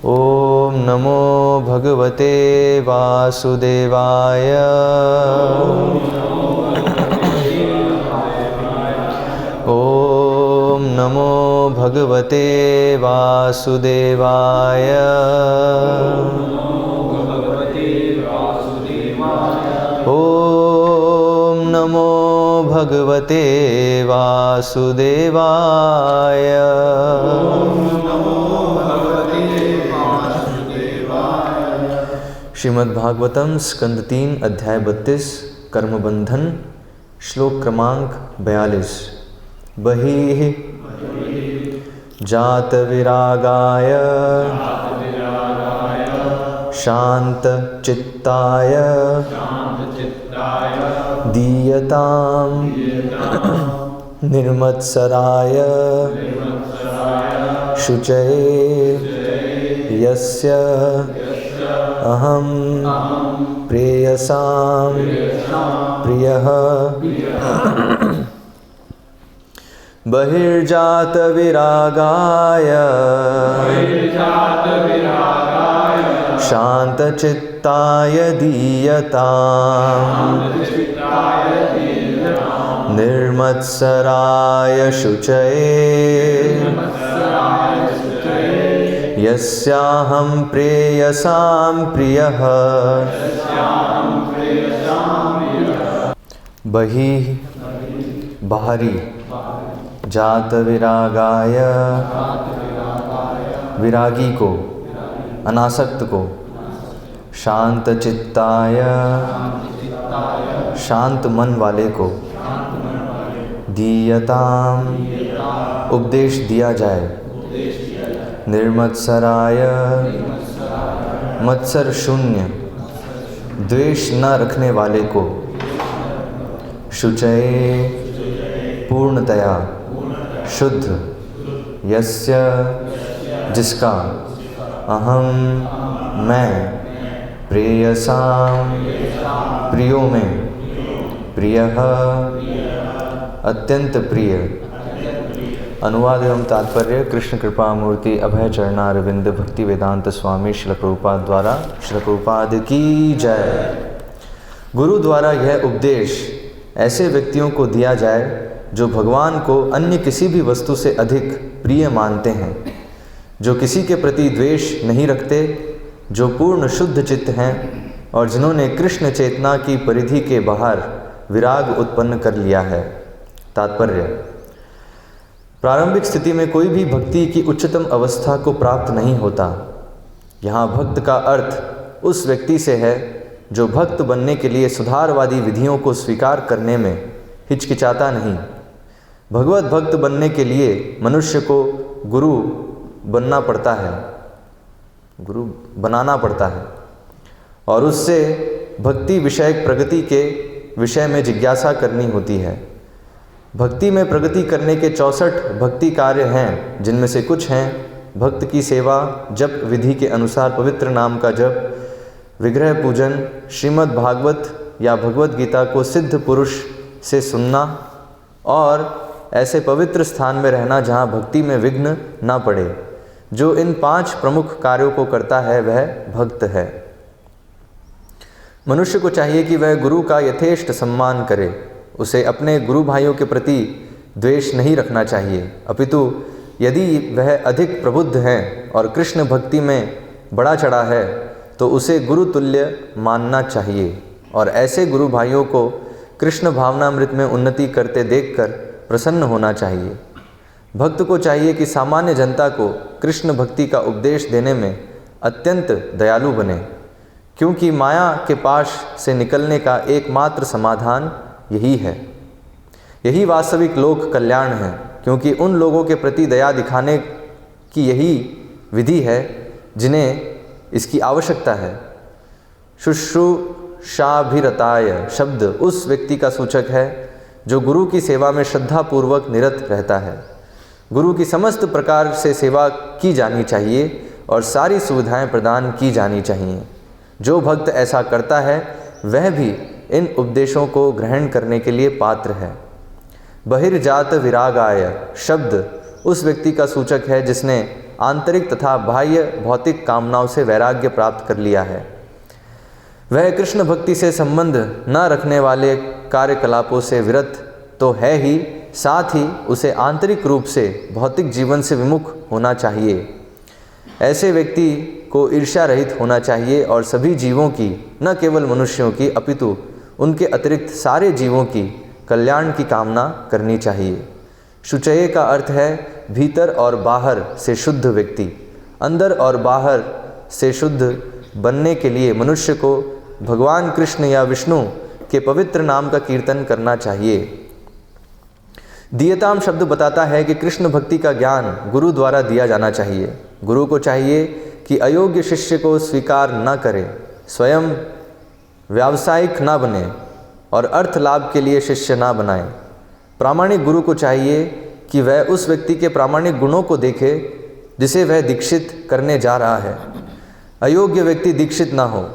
ओम नमो भगवते वासुदेवाय। ओम नमो भगवते वासुदेवाय। ओम नमो भगवते वासुदेवाय। श्रीमद्भागवतम स्कंद 3 अध्याय 32 कर्मबंधन श्लोक क्रमांक 42। बहिः जात विरागाय शांत चित्ताय दीयतां निर्मत्सराय शुचये यस्य अहं प्रेयसां प्रियः। बहिर्जात विरागाय शांतचित्ताय दीयतां निर्मत्सराय शुचये यस्याहं प्रेयसां प्रियः। बहिः बाहरी, जात विरागाय विरागी को, अनासक्त को, शांत चित्ताय शांत मन वाले को, दीयताम उपदेश दिया जाए, निर्मत्सराय मत्सर शून्य द्वेष न रखने वाले को, शुचये पूर्णतया शुद्ध, यस्य जिसका, अहम मैं, प्रेयसां प्रियो में, प्रियः अत्यंत प्रिय। अनुवाद एवं तात्पर्य कृष्ण कृपा मूर्ति अभय चरणारविंद भक्ति वेदांत स्वामी श्रील प्रभुपाद द्वारा। श्रील प्रभुपाद की जय। गुरु द्वारा यह उपदेश ऐसे व्यक्तियों को दिया जाए जो भगवान को अन्य किसी भी वस्तु से अधिक प्रिय मानते हैं, जो किसी के प्रति द्वेष नहीं रखते, जो पूर्ण शुद्ध चित्त हैं और जिन्होंने कृष्ण चेतना की परिधि के बाहर विराग उत्पन्न कर लिया है। तात्पर्य: प्रारंभिक स्थिति में कोई भी भक्ति की उच्चतम अवस्था को प्राप्त नहीं होता। यहाँ भक्त का अर्थ उस व्यक्ति से है जो भक्त बनने के लिए सुधारवादी विधियों को स्वीकार करने में हिचकिचाता नहीं। भगवत भक्त बनने के लिए मनुष्य को गुरु बनना पड़ता है, गुरु बनाना पड़ता है और उससे भक्ति विषयक प्रगति के विषय में जिज्ञासा करनी होती है। भक्ति में प्रगति करने के 64 भक्ति कार्य हैं, जिनमें से कुछ हैं भक्त की सेवा, जप विधि के अनुसार पवित्र नाम का जप, विग्रह पूजन, श्रीमद् भागवत या भगवत गीता को सिद्ध पुरुष से सुनना और ऐसे पवित्र स्थान में रहना जहाँ भक्ति में विघ्न ना पड़े। जो इन 5 प्रमुख कार्यों को करता है वह भक्त है। मनुष्य को चाहिए कि वह गुरु का यथेष्ट सम्मान करे। उसे अपने गुरु भाइयों के प्रति द्वेष नहीं रखना चाहिए, अपितु यदि वह अधिक प्रबुद्ध हैं और कृष्ण भक्ति में बड़ा चढ़ा है तो उसे गुरु तुल्य मानना चाहिए और ऐसे गुरु भाइयों को कृष्ण भावनामृत में उन्नति करते देखकर प्रसन्न होना चाहिए। भक्त को चाहिए कि सामान्य जनता को कृष्ण भक्ति का उपदेश देने में अत्यंत दयालु बने, क्योंकि माया के पाश से निकलने का एकमात्र समाधान यही है। यही वास्तविक लोक कल्याण है, क्योंकि उन लोगों के प्रति दया दिखाने की यही विधि है जिन्हें इसकी आवश्यकता है। शुश्रूषाभिरताय शब्द उस व्यक्ति का सूचक है जो गुरु की सेवा में श्रद्धापूर्वक निरत रहता है। गुरु की समस्त प्रकार से सेवा की जानी चाहिए और सारी सुविधाएं प्रदान की जानी चाहिए। जो भक्त ऐसा करता है वह भी इन उपदेशों को ग्रहण करने के लिए पात्र है। बहिर्जात विरागाय शब्द उस व्यक्ति का सूचक है जिसने आंतरिक तथा बाह्य भौतिक कामनाओं से वैराग्य प्राप्त कर लिया है। वह कृष्ण भक्ति से संबंध न रखने वाले कार्यकलापों से विरत तो है ही, साथ ही उसे आंतरिक रूप से भौतिक जीवन से विमुख होना चाहिए। ऐसे व्यक्ति को ईर्ष्या रहित होना चाहिए और सभी जीवों की, न केवल मनुष्यों की अपितु उनके अतिरिक्त सारे जीवों की कल्याण की कामना करनी चाहिए। शुचये का अर्थ है भीतर और बाहर से शुद्ध व्यक्ति। अंदर और बाहर से शुद्ध बनने के लिए मनुष्य को भगवान कृष्ण या विष्णु के पवित्र नाम का कीर्तन करना चाहिए। दीयताम शब्द बताता है कि कृष्ण भक्ति का ज्ञान गुरु द्वारा दिया जाना चाहिए। गुरु को चाहिए कि अयोग्य शिष्य को स्वीकार न करे, स्वयं व्यावसायिक ना बने और अर्थ लाभ के लिए शिष्य ना बनाए। प्रामाणिक गुरु को चाहिए कि वह उस व्यक्ति के प्रामाणिक गुणों को देखे जिसे वह दीक्षित करने जा रहा है। अयोग्य व्यक्ति दीक्षित ना हो।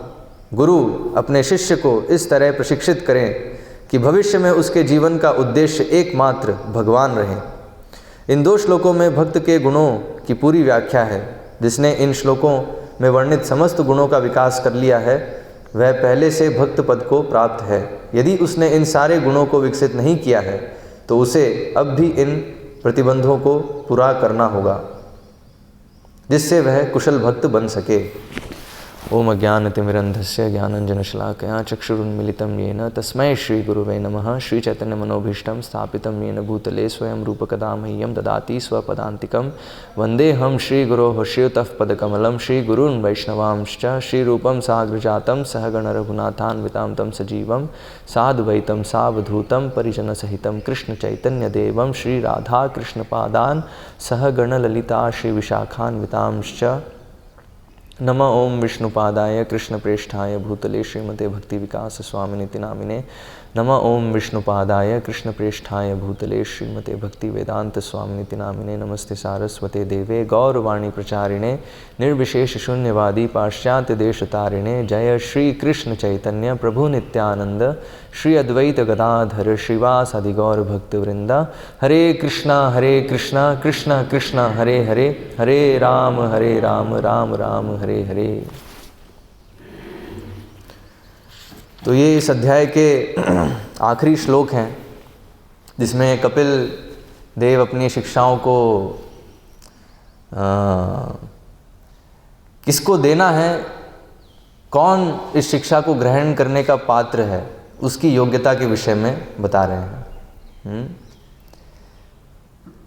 गुरु अपने शिष्य को इस तरह प्रशिक्षित करें कि भविष्य में उसके जीवन का उद्देश्य एकमात्र भगवान रहे। इन 2 श्लोकों में भक्त के गुणों की पूरी व्याख्या है। जिसने इन श्लोकों में वर्णित समस्त गुणों का विकास कर लिया है वह पहले से भक्त पद को प्राप्त है। यदि उसने इन सारे गुणों को विकसित नहीं किया है तो उसे अब भी इन प्रतिबंधों को पूरा करना होगा जिससे वह कुशल भक्त बन सके। ओम अज्ञानतिमिरन्धस्य ज्ञानञ्जनशलाकया चक्षुरुन्मीलितं येन तस्मै श्रीगुरुवे नमः। श्रीचैतन्यमनोभीष्टं स्थापितं येन भूतले स्वयं रूपकदा मह्यं ददाति स्वपदान्तिकं। वन्देऽहं श्रीगुरोः श्रीयुतः पदकमलं श्रीगुरून् वैष्णवांश्च। श्रीरूपं साग्रजातं सहगणरघुनाथान्वितां तं सजीवं साद्वैतं सावधूतं परिजनसहितं कृष्णचैतन्यदेवं श्रीराधाकृष्णपादान् सहगणललिता श्रीविशाखान्वितांश्च। नमः ओम विष्णुपादाय कृष्णप्रेष्ठाय भूतले श्रीमते भक्ति विकास स्वामिनिति नामिने। नमः ओम विष्णुपादाय कृष्णप्रेष्ठाय भूतले श्रीमते भक्ति वेदांत स्वामिनिति नामिने। नमस्ते सारस्वते देवे गौरवाणी प्रचारिणे निर्विशेष शून्यवादी पाश्चात्य देशतारिणे। जय श्री कृष्ण चैतन्य प्रभु नित्यानंद श्री अद्वैत गदाधर श्रीवासादि गौर भक्तवृंद। हरे कृष्णा कृष्णा कृष्णा हरे हरे, हरे राम राम राम हरे हरे। तो ये इस अध्याय के आखिरी श्लोक हैं जिसमें कपिल देव अपनी शिक्षाओं को किसको देना है, कौन इस शिक्षा को ग्रहण करने का पात्र है, उसकी योग्यता के विषय में बता रहे हैं।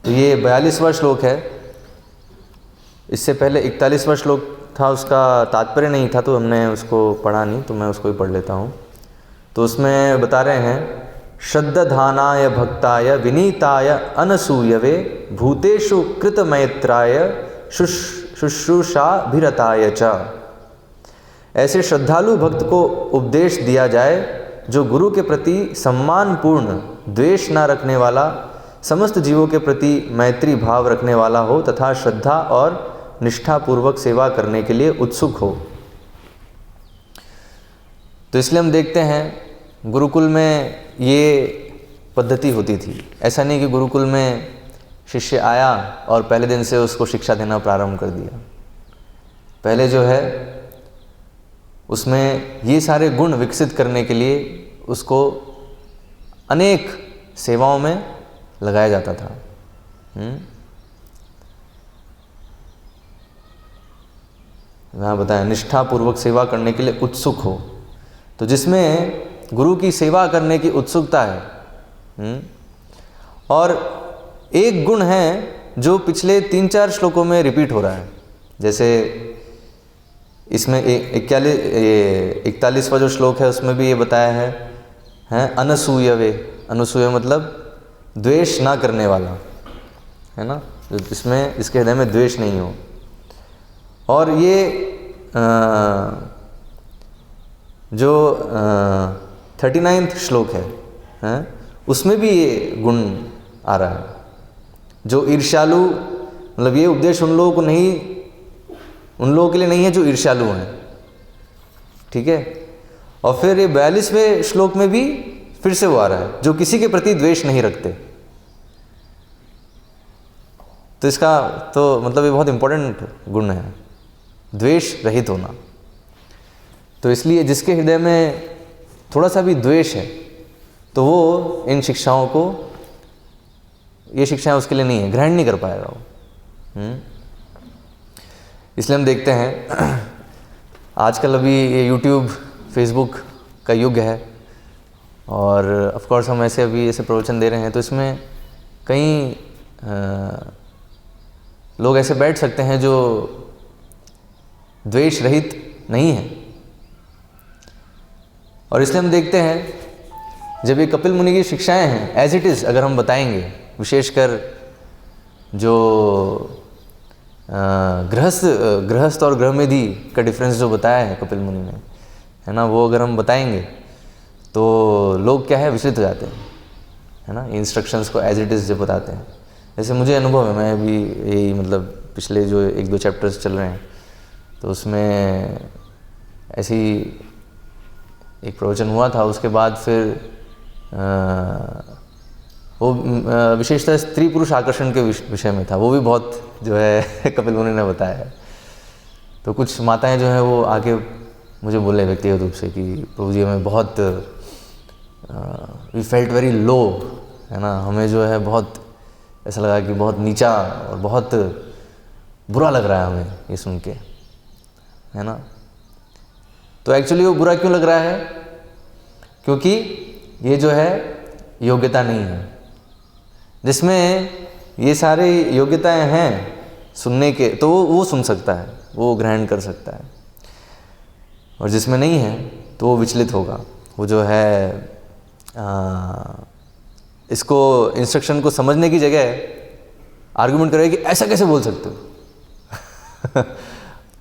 तो ये 42वां श्लोक है। इससे पहले 41वां श्लोक था, उसका तात्पर्य नहीं था तो हमने उसको पढ़ा नहीं, तो मैं उसको ही पढ़ लेता हूँ। तो उसमें बता रहे हैं श्रद्धानाय भक्ताय विनीताय अनसूयवे भूतेषु कृतमैत्राय शुश्रूषाभिरताय च। ऐसे श्रद्धालु भक्त को उपदेश दिया जाए जो गुरु के प्रति सम्मानपूर्ण द्वेष न रखने वाला, समस्त जीवों के प्रति मैत्री भाव रखने वाला हो तथा श्रद्धा और निष्ठापूर्वक सेवा करने के लिए उत्सुक हो। तो इसलिए हम देखते हैं गुरुकुल में ये पद्धति होती थी। ऐसा नहीं कि गुरुकुल में शिष्य आया और पहले दिन से उसको शिक्षा देना प्रारंभ कर दिया। पहले जो है उसमें ये सारे गुण विकसित करने के लिए उसको अनेक सेवाओं में लगाया जाता था। वहाँ बताया निष्ठापूर्वक सेवा करने के लिए उत्सुक हो। तो जिसमें गुरु की सेवा करने की उत्सुकता है और एक गुण है जो पिछले 3-4 श्लोकों में रिपीट हो रहा है। जैसे इसमें 41वां जो श्लोक है उसमें भी ये बताया है अनसूयवे। अनसूय मतलब द्वेष ना करने वाला, है ना, इसमें इसके हृदय में द्वेष नहीं हो। और ये जो 39वां श्लोक है उसमें भी ये गुण आ रहा है। जो ईर्ष्यालु, मतलब ये उपदेश उन लोगों के लिए नहीं है जो ईर्ष्यालु हैं, ठीक है। और फिर ये 42वें श्लोक में भी फिर से वो आ रहा है जो किसी के प्रति द्वेष नहीं रखते। तो इसका तो मतलब ये बहुत इम्पोर्टेंट गुण है, द्वेष रहित होना। तो इसलिए जिसके हृदय में थोड़ा सा भी द्वेष है तो वो इन शिक्षाओं को, ये शिक्षाएं उसके लिए नहीं है, ग्रहण नहीं कर पाएगा वो। इसलिए हम देखते हैं आजकल अभी ये यूट्यूब फेसबुक का युग है और ऑफ कोर्स हम अभी ऐसे प्रवचन दे रहे हैं तो इसमें कई लोग ऐसे बैठ सकते हैं जो द्वेष रहित नहीं है। और इसलिए हम देखते हैं जब ये कपिल मुनि की शिक्षाएं हैं एज इट इज़ अगर हम बताएंगे, विशेषकर जो गृहस्थ और गृहमेधी का डिफरेंस जो बताया है कपिल मुनि ने, है ना, वो अगर हम बताएंगे तो लोग क्या है विचलित हो जाते हैं, है ना, इंस्ट्रक्शंस को एज इट इज़ जब बताते हैं। जैसे मुझे अनुभव है, मैं अभी यही मतलब पिछले जो 1-2 चैप्टर्स चल रहे हैं तो उसमें ऐसी एक प्रवचन हुआ था, उसके बाद फिर वो विशेषतः स्त्री पुरुष आकर्षण के विषय में था, वो भी बहुत जो है कपिल मुनि ने बताया है। तो कुछ माताएं जो हैं वो आके मुझे बोले व्यक्तिगत रूप से कि प्रभु जी हमें बहुत वी फेल्ट वेरी लो, है ना, हमें जो है बहुत ऐसा लगा कि बहुत नीचा और बहुत बुरा लग रहा है हमें ये सुन के, है ना। तो एक्चुअली वो बुरा क्यों लग रहा है? क्योंकि ये जो है योग्यता नहीं है। जिसमें ये सारी योग्यताएं हैं सुनने के तो वो सुन सकता है, वो ग्रहण कर सकता है, और जिसमें नहीं है तो वो विचलित होगा। वो जो है इसको इंस्ट्रक्शन को समझने की जगह आर्गुमेंट करेगा कि ऐसा कैसे बोल सकते हो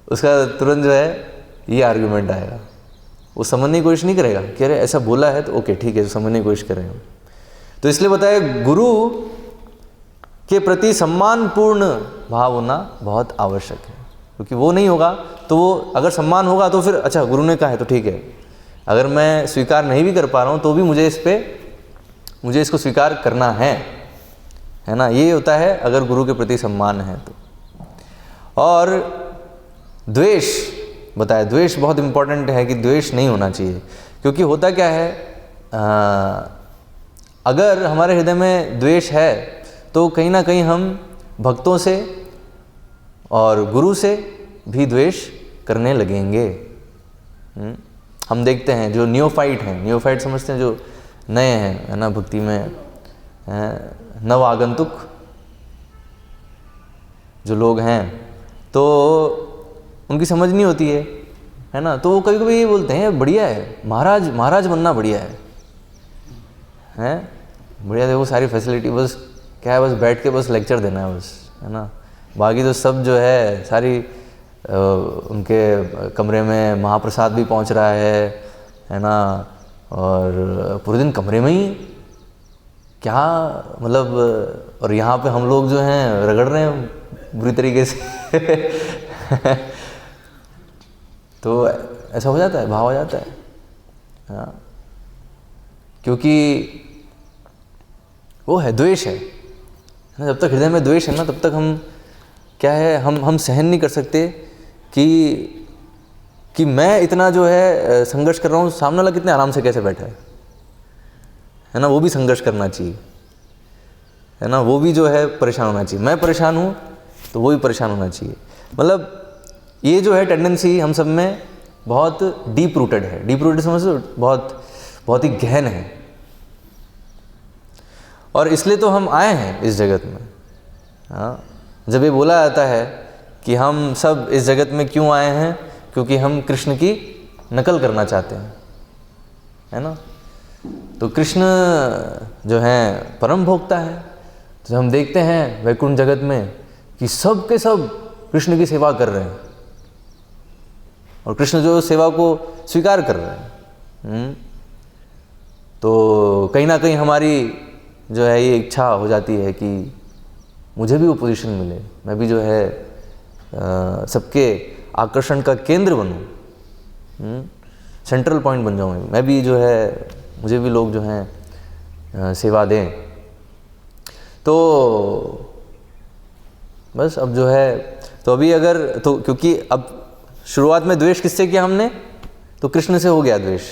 उसका तुरंत जो है ये आर्गुमेंट आएगा, वो समझने की कोशिश नहीं करेगा कि अरे ऐसा बोला है तो ओके ठीक है, तो समझने की कोशिश करेगा। तो इसलिए बताया गुरु के प्रति सम्मानपूर्ण भाव होना बहुत आवश्यक है, क्योंकि वो नहीं होगा तो वो अगर सम्मान होगा तो फिर अच्छा गुरु ने कहा है तो ठीक है, अगर मैं स्वीकार नहीं भी कर पा रहा हूँ तो भी मुझे इसको स्वीकार करना है ना, ये होता है अगर गुरु के प्रति सम्मान है तो। और द्वेष बताया, द्वेष बहुत इम्पोर्टेंट है कि द्वेष नहीं होना चाहिए, क्योंकि होता क्या है अगर हमारे हृदय में द्वेष है तो कहीं ना कहीं हम भक्तों से और गुरु से भी द्वेष करने लगेंगे। हम देखते हैं जो नियोफाइट हैं, नियोफाइट समझते हैं, जो नए हैं, है ना, भक्ति में नव आगंतुक जो लोग हैं, तो उनकी समझ नहीं होती है ना, तो वो कभी कभी ये बोलते हैं बढ़िया है महाराज बनना बढ़िया है बढ़िया, देखो सारी फैसिलिटी, बस क्या है, बस बैठ के बस लेक्चर देना है बस, है ना, बाकी तो सब जो है सारी उनके कमरे में महाप्रसाद भी पहुंच रहा है ना, और पूरे दिन कमरे में ही क्या मतलब, और यहाँ पे हम लोग जो हैं रगड़ रहे हैं बुरी तरीके से तो ऐसा हो जाता है, भाव हो जाता है, हाँ, क्योंकि वो है द्वेष है ना। जब तक हृदय में द्वेष है ना तब तक हम क्या है, हम सहन नहीं कर सकते कि मैं इतना जो है संघर्ष कर रहा हूँ, सामने वाला कितने आराम से कैसे बैठा है ना, वो भी संघर्ष करना चाहिए, है ना, वो भी जो है परेशान होना चाहिए। मैं परेशान हूँ तो वो भी परेशान होना चाहिए। मतलब ये जो है टेंडेंसी हम सब में बहुत डीप रूटेड है। डीप रूटेड समझो, बहुत ही गहन है, और इसलिए तो हम आए हैं इस जगत में। हाँ, जब ये बोला जाता है कि हम सब इस जगत में क्यों आए हैं, क्योंकि हम कृष्ण की नकल करना चाहते हैं, है ना। तो कृष्ण जो है परम भोक्ता है, तो हम देखते हैं वैकुंठ जगत में कि सब के सब कृष्ण की सेवा कर रहे हैं, और कृष्ण जो सेवा को स्वीकार कर रहे हैं। तो कहीं ना कहीं हमारी जो है ये इच्छा हो जाती है कि मुझे भी वो पोजीशन मिले, मैं भी जो है सबके आकर्षण का केंद्र बनूं, सेंट्रल पॉइंट बन जाऊं, मैं भी जो है, मुझे भी लोग जो हैं सेवा दें। तो बस अब जो है, तो अभी अगर तो क्योंकि अब शुरुआत में द्वेष किससे किया हमने, तो कृष्ण से हो गया द्वेष,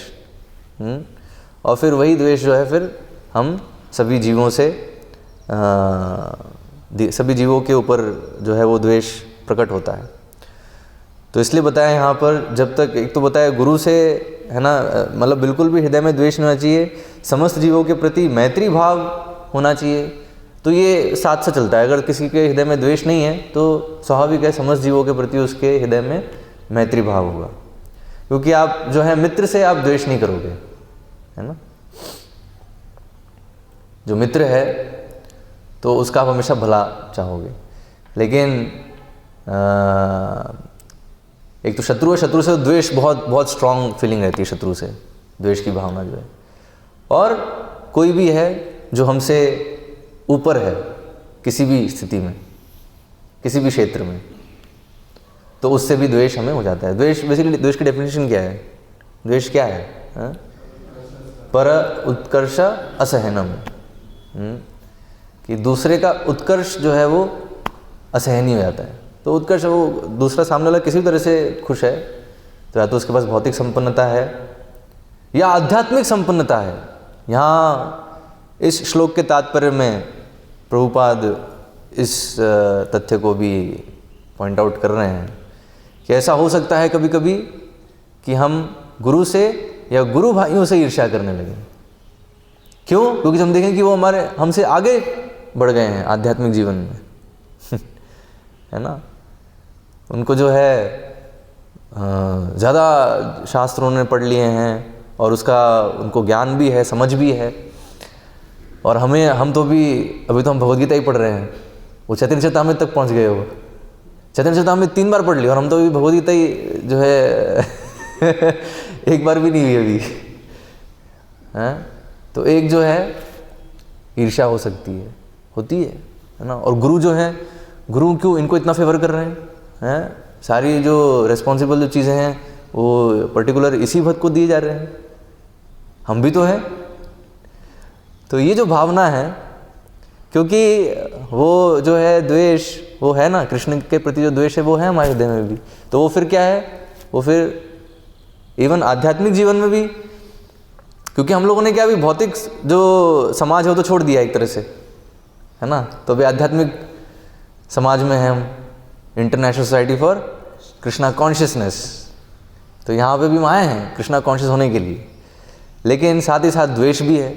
और फिर वही द्वेष जो है फिर हम सभी जीवों से, सभी जीवों के ऊपर जो है वो द्वेष प्रकट होता है। तो इसलिए बताया यहाँ पर, जब तक एक तो बताया गुरु से, है ना, मतलब बिल्कुल भी हृदय में द्वेष नहीं होना चाहिए, समस्त जीवों के प्रति मैत्री भाव होना चाहिए। तो ये साथ से चलता है, अगर किसी के हृदय में द्वेष नहीं है तो स्वाभाविक है समस्त जीवों के प्रति उसके हृदय में मैत्री भाव होगा, क्योंकि आप जो है मित्र से आप द्वेष नहीं करोगे, है ना। जो मित्र है तो उसका आप हमेशा भला चाहोगे। लेकिन एक तो शत्रु है, शत्रु से द्वेष बहुत स्ट्रांग फीलिंग रहती है, शत्रु से द्वेष की भावना जो है। और कोई भी है जो हमसे ऊपर है किसी भी स्थिति में, किसी भी क्षेत्र में, तो उससे भी द्वेष हमें हो जाता है। द्वेष बेसिकली, द्वेष की डेफिनेशन क्या है? द्वेष क्या है? पर उत्कर्ष असहनम, कि दूसरे का उत्कर्ष जो है वो असहनीय हो जाता है। तो उत्कर्ष, वो दूसरा सामने वाला किसी भी तरह से खुश है तो या तो उसके पास भौतिक संपन्नता है या आध्यात्मिक संपन्नता है। यहाँ इस श्लोक के तात्पर्य में प्रभुपाद इस तथ्य को भी पॉइंट आउट कर रहे हैं कि ऐसा हो सकता है कभी कभी कि हम गुरु से या गुरु भाइयों से ईर्ष्या करने लगें। क्यों? क्योंकि हम देखें कि वो हमसे आगे बढ़ गए हैं आध्यात्मिक जीवन में है ना। उनको जो है ज़्यादा शास्त्रों ने पढ़ लिए हैं और उसका उनको ज्ञान भी है, समझ भी है, और हम तो अभी तो हम भगवद गीता ही पढ़ रहे हैं। वो चैतन्य चरितामृत तक पहुंच गए। वो चैतन्य चरितामृत 3 बार पढ़ लिया और हम तो अभी भगवद गीता ही जो है एक बार भी नहीं हुई अभी, हैं। तो एक जो है ईर्ष्या हो सकती है, होती है ना। और गुरु जो है, गुरु क्यों इनको इतना फेवर कर रहे हैं? सारी जो रिस्पॉन्सिबल जो चीज़ें हैं वो पर्टिकुलर इसी भक्त को दिए जा रहे हैं। हम भी तो हैं। तो ये जो भावना है, क्योंकि वो जो है द्वेष, वो है ना, कृष्ण के प्रति जो द्वेष है वो है हमारे हृदय में भी। तो वो फिर क्या है, वो फिर इवन आध्यात्मिक जीवन में भी, क्योंकि हम लोगों ने क्या, अभी भौतिक जो समाज है वो तो छोड़ दिया एक तरह से, है ना। तो अभी आध्यात्मिक समाज में है हम, international society for Krishna consciousness. तो यहाँ पे भी हम आए हैं कृष्णा कॉन्शियस होने के लिए, लेकिन साथ ही साथ द्वेष भी है।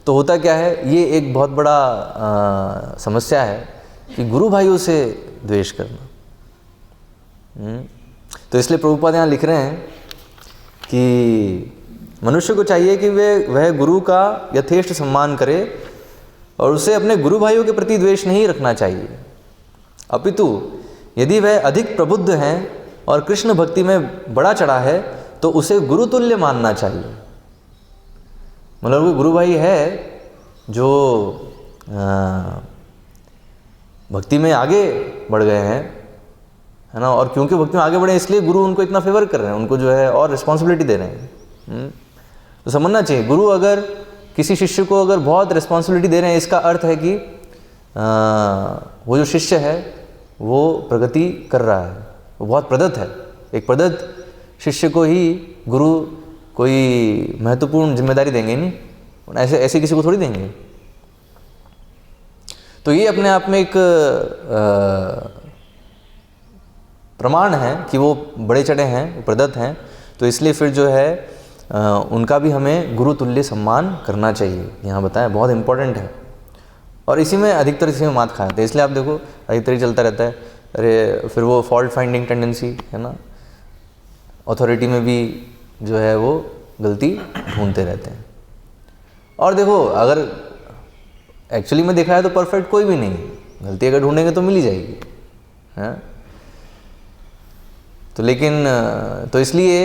तो होता क्या है, ये एक बहुत बड़ा समस्या है कि गुरु भाइयों से द्वेष करना। तो इसलिए प्रभुपाद यहाँ लिख रहे हैं कि मनुष्य को चाहिए कि वह गुरु का यथेष्ट सम्मान करे और उसे अपने गुरु भाइयों के प्रति द्वेष नहीं रखना चाहिए। अपितु यदि वह अधिक प्रबुद्ध हैं और कृष्ण भक्ति में बड़ा चढ़ा है तो उसे गुरु तुल्य मानना चाहिए। मतलब कोई गुरु भाई है जो भक्ति में आगे बढ़ गए हैं, है ना, और क्योंकि भक्ति में आगे बढ़े इसलिए गुरु उनको इतना फेवर कर रहे हैं, उनको जो है और रिस्पॉन्सिबिलिटी दे रहे हैं। तो समझना चाहिए, गुरु अगर किसी शिष्य को अगर बहुत रिस्पॉन्सिबिलिटी दे रहे हैं, इसका अर्थ है कि वो जो शिष्य है वो प्रगति कर रहा है, वो बहुत प्रदत्त है। एक प्रदत्त शिष्य को ही गुरु कोई महत्वपूर्ण जिम्मेदारी देंगे नहीं, ऐसे किसी को थोड़ी देंगे। तो ये अपने आप में एक प्रमाण है कि वो बड़े चढ़े हैं, वो प्रदत्त हैं। तो इसलिए फिर जो है उनका भी हमें गुरु तुल्य सम्मान करना चाहिए, यहाँ बताया, बहुत इंपॉर्टेंट है। और इसी में अधिकतर इसी में मात खाते हैं, इसलिए आप देखो अधिकतर चलता रहता है। अरे फिर वो फॉल्ट फाइंडिंग टेंडेंसी है ना, अथॉरिटी में भी जो है वो गलती ढूंढते रहते हैं। और देखो अगर एक्चुअली में देखा है तो परफेक्ट कोई भी नहीं, गलती अगर ढूंढेंगे तो मिल ही जाएगी, है। तो लेकिन तो इसलिए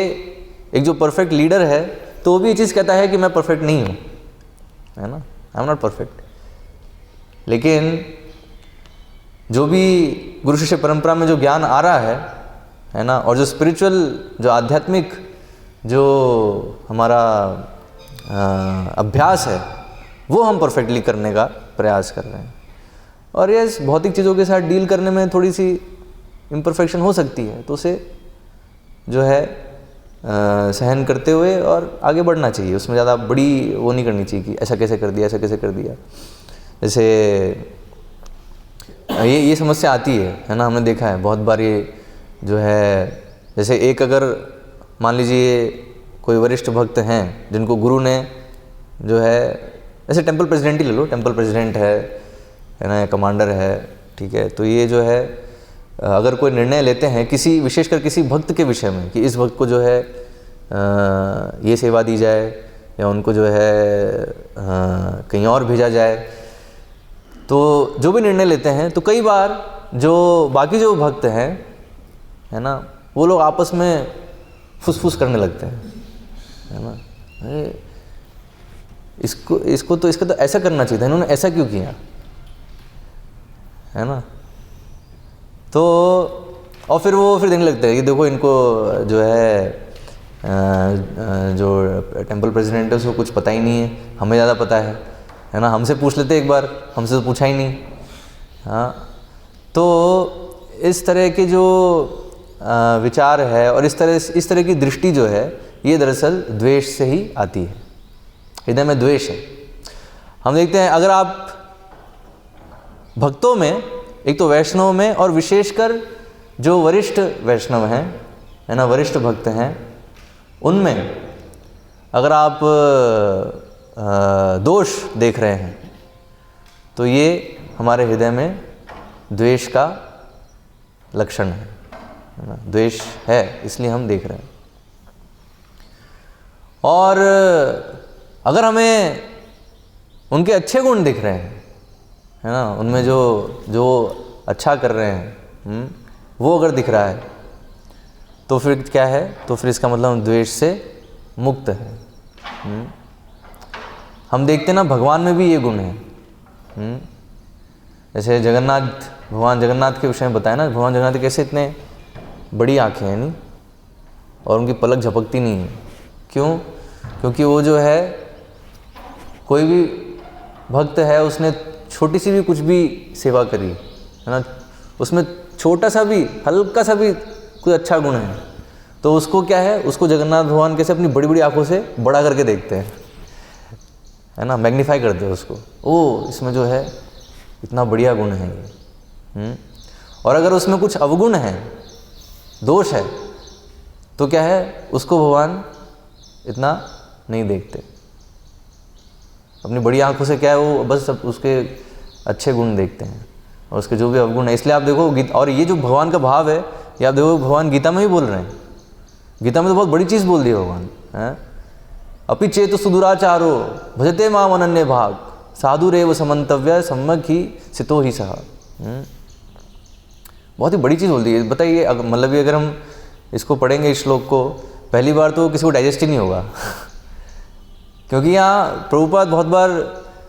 एक जो परफेक्ट लीडर है तो वो भी ये चीज़ कहता है कि मैं परफेक्ट नहीं हूँ, है ना, आई एम नॉट परफेक्ट। लेकिन जो भी गुरु शिष्य परंपरा में जो ज्ञान आ रहा है ना, और जो स्पिरिचुअल, जो आध्यात्मिक जो हमारा अभ्यास है वो हम परफेक्टली करने का प्रयास कर रहे हैं। और ये भौतिक चीज़ों के साथ डील करने में थोड़ी सी इम्परफेक्शन हो सकती है, तो उसे जो है सहन करते हुए और आगे बढ़ना चाहिए। उसमें ज़्यादा बड़ी वो नहीं करनी चाहिए कि ऐसा कैसे कर दिया, ऐसा कैसे कर दिया। जैसे ये समस्या आती है ना, हमने देखा है बहुत बार। ये जो है जैसे एक अगर मान लीजिए कोई वरिष्ठ भक्त हैं जिनको गुरु ने जो है, जैसे टेंपल प्रेसिडेंट ही ले लो, टेंपल प्रेसिडेंट है ना, कमांडर है, ठीक है। तो ये जो है अगर कोई निर्णय लेते हैं किसी विशेषकर किसी भक्त के विषय में कि इस भक्त को जो है ये सेवा दी जाए या उनको जो है कहीं और भेजा जाए, तो जो भी निर्णय लेते हैं तो कई बार जो बाकी जो भक्त हैं है ना, वो लोग आपस में फुसफुस करने लगते हैं, है ना। अरे इसको तो ऐसा करना चाहिए था, इन्होंने ऐसा क्यों किया, है ना। तो और फिर वो देखने लगते हैं कि देखो इनको जो है जो टेंपल प्रेसिडेंट है उसको कुछ पता ही नहीं है, हमें ज़्यादा पता है ना। हमसे पूछ लेते एक बार, हमसे तो पूछा ही नहीं। हाँ, तो इस तरह के जो विचार है और इस तरह की दृष्टि जो है, ये दरअसल द्वेष से ही आती है। हृदय में द्वेष है। हम देखते हैं अगर आप भक्तों में, एक तो वैष्णव में और विशेषकर जो वरिष्ठ वैष्णव हैं, है ना, वरिष्ठ भक्त हैं, उनमें अगर आप दोष देख रहे हैं तो ये हमारे हृदय में द्वेष का लक्षण है ना। द्वेष है इसलिए हम देख रहे हैं। और अगर हमें उनके अच्छे गुण दिख रहे हैं, है ना, उनमें जो अच्छा कर रहे हैं वो अगर दिख रहा है, तो फिर क्या है, तो फिर इसका मतलब हम द्वेष से मुक्त है। हम देखते हैं ना भगवान में भी ये गुण है। जैसे भगवान जगन्नाथ के विषय में बताया ना, भगवान जगन्नाथ कैसे इतने बड़ी आँखें हैं नहीं, और उनकी पलक झपकती नहीं है। क्यों? क्योंकि वो जो है, कोई भी भक्त है उसने छोटी सी भी कुछ भी सेवा करी, है ना, उसमें छोटा सा भी हल्का सा भी कोई अच्छा गुण है, तो उसको क्या है, उसको जगन्नाथ भगवान कैसे अपनी बड़ी बड़ी आंखों से बड़ा करके देखते हैं, है ना, मैग्नीफाई करते हैं उसको। ओ, इसमें जो है इतना बढ़िया गुण है ये। और अगर उसमें कुछ अवगुण है, दोष है, तो क्या है, उसको भगवान इतना नहीं देखते। अपनी बड़ी आंखों से क्या है, वो बस उसके अच्छे गुण देखते हैं और उसके जो भी अवगुण है। इसलिए आप देखो और ये जो भगवान का भाव है, ये आप देखो भगवान गीता में भी बोल रहे हैं। गीता में तो बहुत बड़ी चीज़ बोल दी है भगवान, है, अपि चेत सुदुराचारो भजते माम अनन्य भाग साधुरेव समंतव्य सम्यक ही सितो ही सहा। बहुत ही बड़ी चीज़ बोल दी है। बताइए, मतलब अगर हम इसको पढ़ेंगे इस श्लोक को पहली बार, तो किसी को डाइजेस्ट ही नहीं होगा। क्योंकि यहाँ प्रभुपाद बहुत बार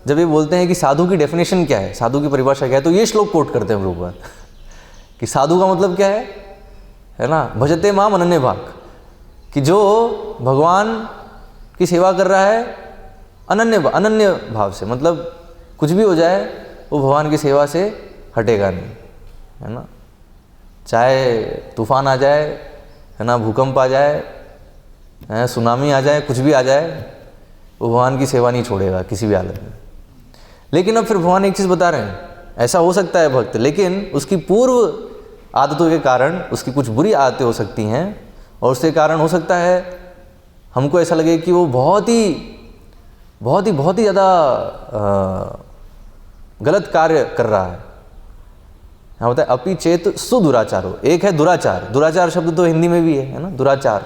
जब ये बोलते हैं कि साधु की डेफिनेशन क्या है, साधु की परिभाषा क्या है, तो ये श्लोक कोट करते हैं प्रभुपाद कि साधु का मतलब क्या है ना, भजते माम अनन्य भाग, कि जो भगवान की सेवा कर रहा है अनन्य भाव से, मतलब कुछ भी हो जाए वो भगवान की सेवा से हटेगा नहीं, है ना। चाहे तूफान आ जाए, है ना, भूकंप आ जाए, सुनामी आ जाए, कुछ भी आ जाए, वो भगवान की सेवा नहीं छोड़ेगा किसी भी हालत में। लेकिन अब फिर भगवान एक चीज़ बता रहे हैं, ऐसा हो सकता है भक्त, लेकिन उसकी पूर्व आदतों के कारण उसकी कुछ बुरी आदतें हो सकती हैं, और उसके कारण हो सकता है हमको ऐसा लगे कि वो बहुत ही ज़्यादा गलत कार्य कर रहा है। हाँ, होता है अपि चेत सुदुराचारो। एक है दुराचार, दुराचार शब्द तो हिंदी में भी है ना, दुराचार।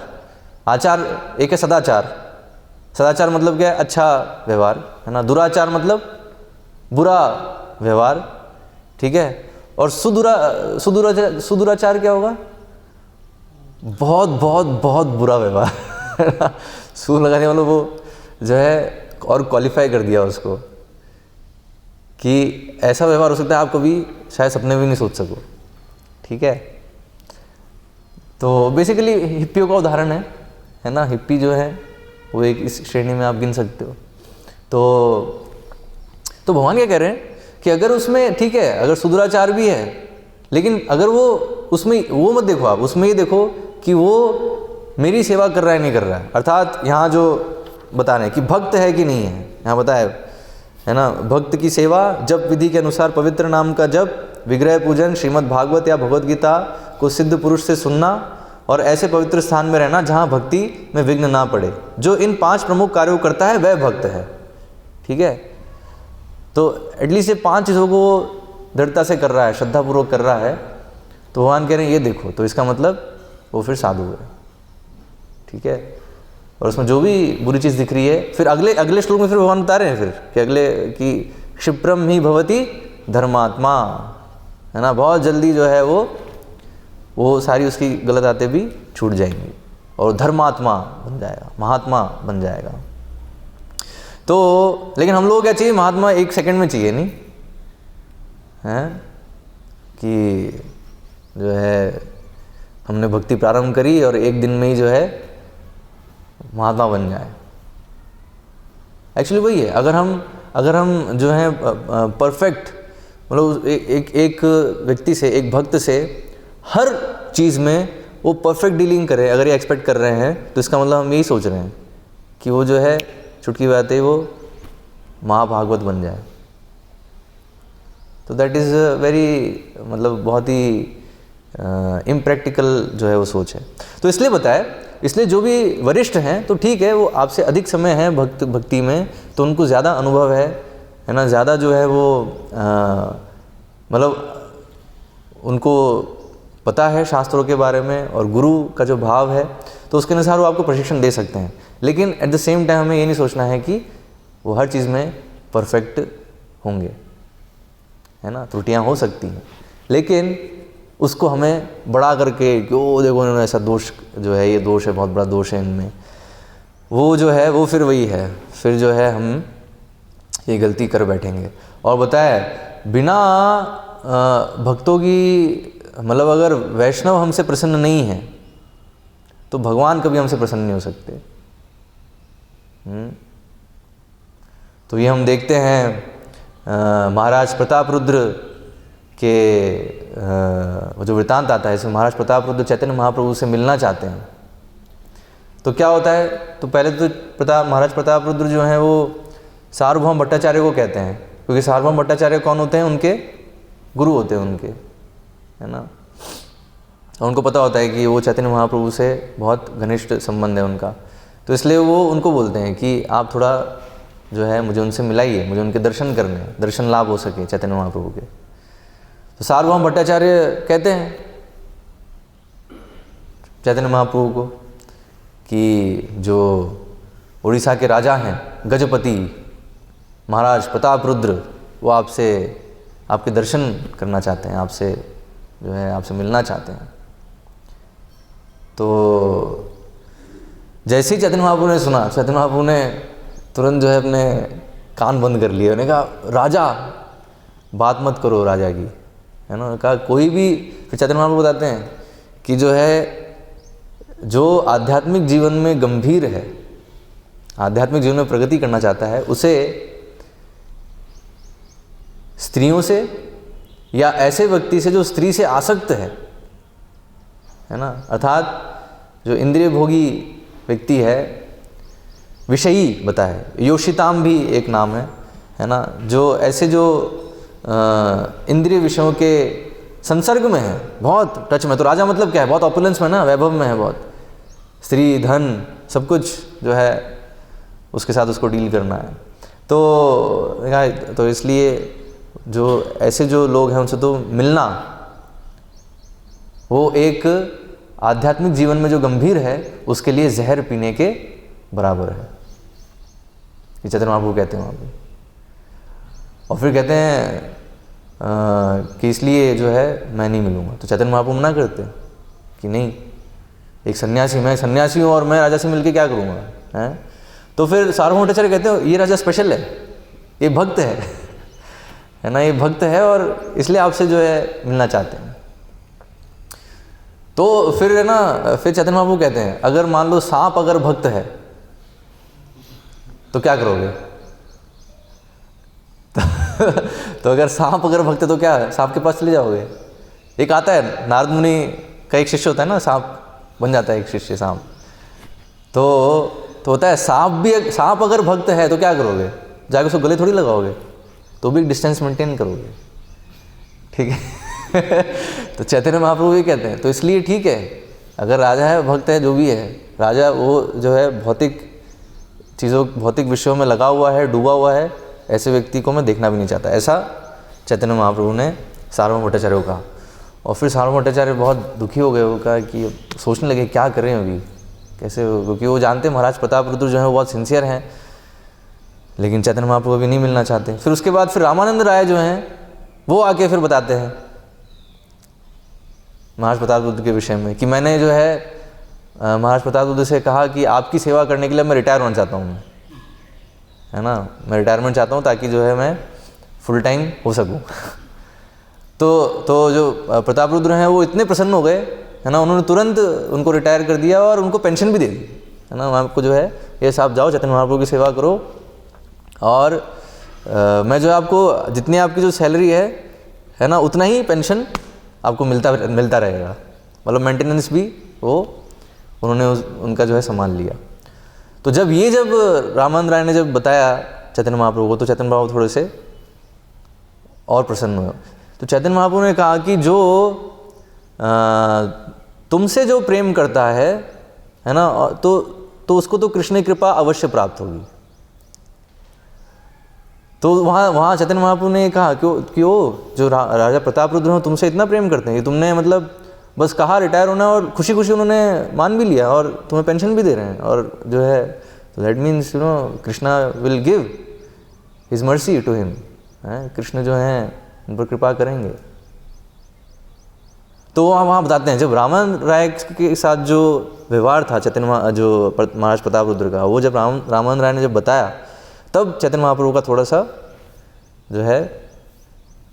आचार एक है सदाचार, सदाचार मतलब क्या है, अच्छा व्यवहार, है ना। दुराचार मतलब बुरा व्यवहार, ठीक है। और सुदुराचार क्या होगा, बहुत बुरा व्यवहार। सू लगाने वालों वो जो है और क्वालिफाई कर दिया उसको कि ऐसा व्यवहार हो सकता है आप कभी शायद सपने भी नहीं सोच सको, ठीक है। तो बेसिकली हिप्पियों का उदाहरण है ना। हिप्पी जो है वो एक इस श्रेणी में आप गिन सकते हो। तो भगवान क्या कह रहे हैं कि अगर उसमें ठीक है, अगर सुदूराचार भी है, लेकिन अगर वो उसमें वो मत देखो, आप उसमें ये देखो कि वो मेरी सेवा कर रहा है नहीं कर रहा है। अर्थात यहाँ जो बता रहे हैं कि भक्त है कि नहीं है, यहाँ बताया है ना, भक्त की सेवा जप विधि के अनुसार पवित्र नाम का जप, विग्रह पूजन, श्रीमद् भागवत या भगवद गीता को सिद्ध पुरुष से सुनना और ऐसे पवित्र स्थान में रहना जहाँ भक्ति में विघ्न ना पड़े। जो इन 5 प्रमुख कार्यों करता है वह भक्त है। ठीक है, तो एटलीस्ट ये 5 चीज़ों को दृढ़ता से कर रहा है, श्रद्धापूर्वक कर रहा है, तो भगवान कह रहे हैं ये देखो, तो इसका मतलब वो फिर साधु है। ठीक है, और उसमें जो भी बुरी चीज़ दिख रही है, फिर अगले श्लोक में फिर भगवान बता रहे हैं फिर कि अगले कि क्षिप्रम ही भवति धर्मात्मा, है ना, बहुत जल्दी जो है वो सारी उसकी गलत आदतें भी छूट जाएंगी और धर्मात्मा बन जाएगा, महात्मा बन जाएगा। तो लेकिन हम लोग क्या चाहिए, महात्मा 1 सेकंड में चाहिए नहीं है, कि जो है हमने भक्ति प्रारंभ करी और 1 दिन में ही जो है महात्मा बन जाए। एक्चुअली वही है, अगर हम जो है परफेक्ट, मतलब एक व्यक्ति से, एक भक्त से हर चीज़ में वो परफेक्ट डीलिंग करे, अगर ये एक्सपेक्ट कर रहे हैं, तो इसका मतलब हम यही सोच रहे हैं कि वो जो है चुटकी बात है वो महाभागवत बन जाए। तो दैट इज़ वेरी, मतलब बहुत ही इम्प्रैक्टिकल जो है वो सोच है। तो इसलिए बताया, इसलिए जो भी वरिष्ठ हैं तो ठीक है, वो आपसे अधिक समय है भक्ति में, तो उनको ज़्यादा अनुभव है ना, ज़्यादा जो है वो मतलब उनको पता है शास्त्रों के बारे में और गुरु का जो भाव है, तो उसके अनुसार वो आपको प्रशिक्षण दे सकते हैं। लेकिन एट द सेम टाइम हमें ये नहीं सोचना है कि वो हर चीज़ में परफेक्ट होंगे, है ना, त्रुटियां हो सकती हैं, लेकिन उसको हमें बड़ा करके कि ओ देखो इन्होंने ऐसा दोष जो है, ये दोष है, बहुत बड़ा दोष है इनमें, वो जो है वो फिर वही है, फिर जो है हम ये गलती कर बैठेंगे। और बताया बिना भक्तों की, मतलब अगर वैष्णव हमसे प्रसन्न नहीं है तो भगवान कभी हमसे प्रसन्न नहीं हो सकते। तो ये हम देखते हैं महाराज प्रताप रुद्र के वो जो वृतांत आता है, इसमें महाराज प्रताप रुद्र चैतन्य महाप्रभु से मिलना चाहते हैं। तो क्या होता है, तो पहले तो महाराज प्रताप रुद्र जो हैं वो सार्वभौम भट्टाचार्य को कहते हैं, क्योंकि सार्वभौम भट्टाचार्य कौन होते हैं, उनके गुरु होते हैं उनके, है ना। और उनको पता होता है कि वो चैतन्य महाप्रभु से बहुत घनिष्ठ संबंध है उनका, तो इसलिए वो उनको बोलते हैं कि आप थोड़ा जो है मुझे उनसे मिलाइए, मुझे उनके दर्शन करने, दर्शन लाभ हो सके चैतन्य महाप्रभु के। तो सार्वभौम भट्टाचार्य कहते हैं चैतन्य महाप्रभु को कि जो उड़ीसा के राजा हैं गजपति महाराज प्रताप रुद्र, वो आपसे आपके दर्शन करना चाहते हैं, आपसे जो है आपसे मिलना चाहते हैं। तो जैसे ही चैतन्य महाप्रभु ने सुना, चैतन्य महाप्रभु ने तुरंत जो है अपने कान बंद कर लिए, उन्होंने कहा राजा बात मत करो राजा की, है ना। कहा कोई भी, फिर चैतन्य महाप्रभु बताते हैं कि जो है जो आध्यात्मिक जीवन में गंभीर है, आध्यात्मिक जीवन में प्रगति करना चाहता है, उसे स्त्रियों से या ऐसे व्यक्ति से जो स्त्री से आसक्त है ना, अर्थात जो इंद्रिय भोगी व्यक्ति है, विषयी बताया, योषिताम भी एक नाम है ना, जो ऐसे जो इंद्रिय विषयों के संसर्ग में है, बहुत टच में। तो राजा मतलब क्या है, बहुत ऑपुलेंस में ना, वैभव में है, बहुत स्त्री धन सब कुछ जो है उसके साथ उसको डील करना है। तो इसलिए जो ऐसे जो लोग हैं उनसे तो मिलना, वो एक आध्यात्मिक जीवन में जो गंभीर है उसके लिए जहर पीने के बराबर है, ये चैतन्य महाप्रभु कहते हैं वहाँ पे। और फिर कहते हैं कि इसलिए जो है मैं नहीं मिलूँगा। तो चैतन्य महाप्रभु मना करते हैं कि नहीं, एक सन्यासी, मैं सन्यासी हूँ और मैं राजा से मिलके क्या करूँगा, हैं। तो फिर सार्वभौम भट्टाचार्य कहते हैं ये राजा स्पेशल है, ये भक्त है ना, ये भक्त है और इसलिए आपसे जो है मिलना चाहते हैं। तो फिर है ना, फिर चैतन्य महाप्रभु कहते हैं अगर मान लो सांप अगर भक्त है तो क्या करोगे? तो अगर सांप अगर भक्त है तो क्या सांप के पास चले जाओगे? एक आता है नारद मुनि का एक शिष्य होता है ना, सांप बन जाता है एक शिष्य सांप। तो होता है सांप अगर भक्त है तो क्या करोगे? जाके उसको गले थोड़ी लगाओगे, तो भी डिस्टेंस मेंटेन करोगे, ठीक है। तो चैतन्य महाप्रभु भी कहते हैं, तो इसलिए ठीक है, अगर राजा है, भक्त है, जो भी है, राजा वो जो है भौतिक चीज़ों, भौतिक विषयों में लगा हुआ है, डूबा हुआ है, ऐसे व्यक्ति को मैं देखना भी नहीं चाहता। ऐसा चैतन्य महाप्रभु ने सार्वभौम भट्टाचार्य को कहा। और फिर सार्वभौम भट्टाचार्य बहुत दुखी हो गए, वो कहा कि सोचने लगे क्या करें अभी, कैसे, क्योंकि वो जानते हैं महाराज प्रताप रुद्र जो है वो बहुत सिंसियर हैं, लेकिन चैतन्य महाप्रभु अभी नहीं मिलना चाहते। फिर उसके बाद फिर रामानंद राय जो हैं वो आके फिर बताते हैं महाराज प्रताप रुद्र के विषय में कि मैंने जो है महाराज प्रताप रुद्र से कहा कि आपकी सेवा करने के लिए मैं रिटायर होना चाहता हूँ, है ना, मैं रिटायरमेंट चाहता हूँ ताकि जो है मैं फुल टाइम हो सकूँ। तो जो प्रताप रुद्र हैं वो इतने प्रसन्न हो गए, है ना, उन्होंने तुरंत उनको रिटायर कर दिया और उनको पेंशन भी दे दी, है ना। आपको जो है ये साहब जाओ चैतन्य महाप्रभु की सेवा करो, और मैं जो आपको जितनी आपकी जो सैलरी है ना, उतना ही पेंशन आपको मिलता रहेगा, मतलब मेंटेनेंस भी वो उन्होंने उनका जो है संभाल लिया। तो जब रामानंद राय ने जब बताया चैतन्य महाप्रभु को, तो चैतन्य महाप्रभु थोड़े से और प्रसन्न हुए। तो चैतन्य महाप्रभु ने कहा कि जो तुमसे जो प्रेम करता है ना, तो उसको तो कृष्ण की कृपा अवश्य प्राप्त होगी। तो वहाँ चैतन्य महाप्रभु ने कहा कि वो जो राजा प्रताप रुद्र हैं तुमसे इतना प्रेम करते हैं कि तुमने मतलब बस कहा रिटायर होना, और खुशी खुशी उन्होंने मान भी लिया और तुम्हें पेंशन भी दे रहे हैं, और जो है तो that means Krishna will give his mercy to him, Krishna जो हैं उन पर कृपा करेंगे। तो वहाँ बताते हैं जब रामानंद राय के साथ जो व्यवहार था जो महाराज प्रताप रुद्र का, वो जब रामानंद राय ने जब बताया, तब चैतन्य महाप्रभु का थोड़ा सा जो है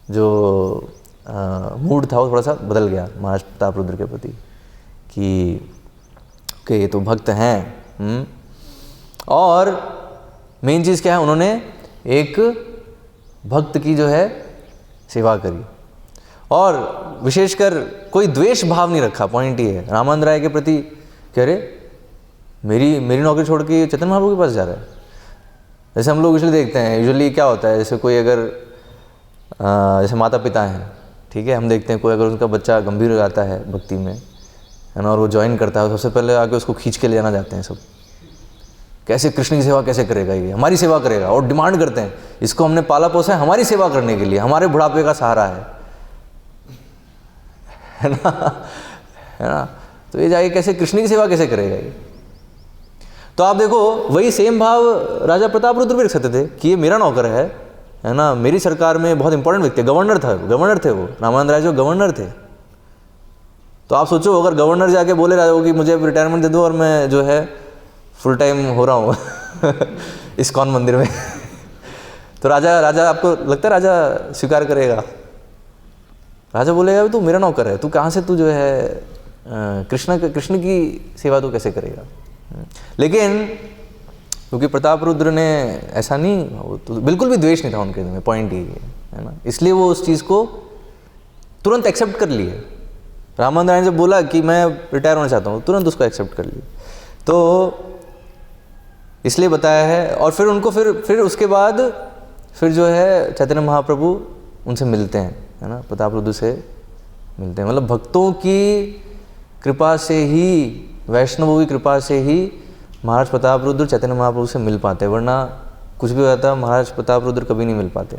जो मूड था वो थोड़ा सा बदल गया महाराज प्रताप रुद्र के प्रति कि ये तो भक्त हैं। और मेन चीज़ क्या है, उन्होंने एक भक्त की जो है सेवा करी, और विशेषकर कोई द्वेष भाव नहीं रखा। पॉइंट ये है रामानंद राय के प्रति, कह रहे मेरी नौकरी छोड़ के चैतन्य महाप्रभु के पास जा रहा है। जैसे हम लोग यूजुअली देखते हैं, यूजुअली क्या होता है, जैसे कोई अगर जैसे माता पिता हैं, ठीक है, हम देखते हैं कोई अगर उनका बच्चा गंभीर हो जाता है भक्ति में, है ना, और वो ज्वाइन करता है, तो सबसे पहले आके उसको खींच के ले जाना चाहते हैं सब, कैसे कृष्ण की सेवा कैसे करेगा, ये हमारी सेवा करेगा, और डिमांड करते हैं इसको हमने पाला पोसा है हमारी सेवा करने के लिए, हमारे बुढ़ापे का सहारा है ना। तो ये जाके कैसे कृष्ण की सेवा कैसे करेगा ये। तो आप देखो वही सेम भाव राजा प्रताप रुद्र भी रख सकते थे कि ये मेरा नौकर है ना, मेरी सरकार में बहुत इंपॉर्टेंट व्यक्ति है, गवर्नर थे वो, रामानंद राय जो गवर्नर थे। तो आप सोचो अगर गवर्नर जाके बोले राजा को कि मुझे रिटायरमेंट दे दो और मैं जो है फुल टाइम हो रहा हूँ इस्कॉन मंदिर में तो राजा आपको लगता है राजा स्वीकार करेगा? राजा बोलेगा तू मेरा नौकर है, तू कहाँ से तू जो है कृष्ण की सेवा तू कैसे करेगा। लेकिन क्योंकि प्रताप रुद्र ने ऐसा नहीं, तो बिल्कुल भी द्वेष नहीं था उनके में, पॉइंट ये है ना, इसलिए वो उस चीज़ को तुरंत एक्सेप्ट कर लिए। रामानंद राय ने जब बोला कि मैं रिटायर होना चाहता हूँ, तुरंत उसको एक्सेप्ट कर लिए। तो इसलिए बताया है। और फिर उनको फिर उसके बाद फिर जो है चैतन्य महाप्रभु उनसे मिलते हैं, है ना, प्रताप रुद्र से मिलते हैं। मतलब भक्तों की कृपा से ही, वैष्णवों की कृपा से ही महाराज प्रताप रुद्र चैतन्य महाप्रभु से मिल पाते, वरना कुछ भी होता महाराज प्रताप रुद्र कभी नहीं मिल पाते।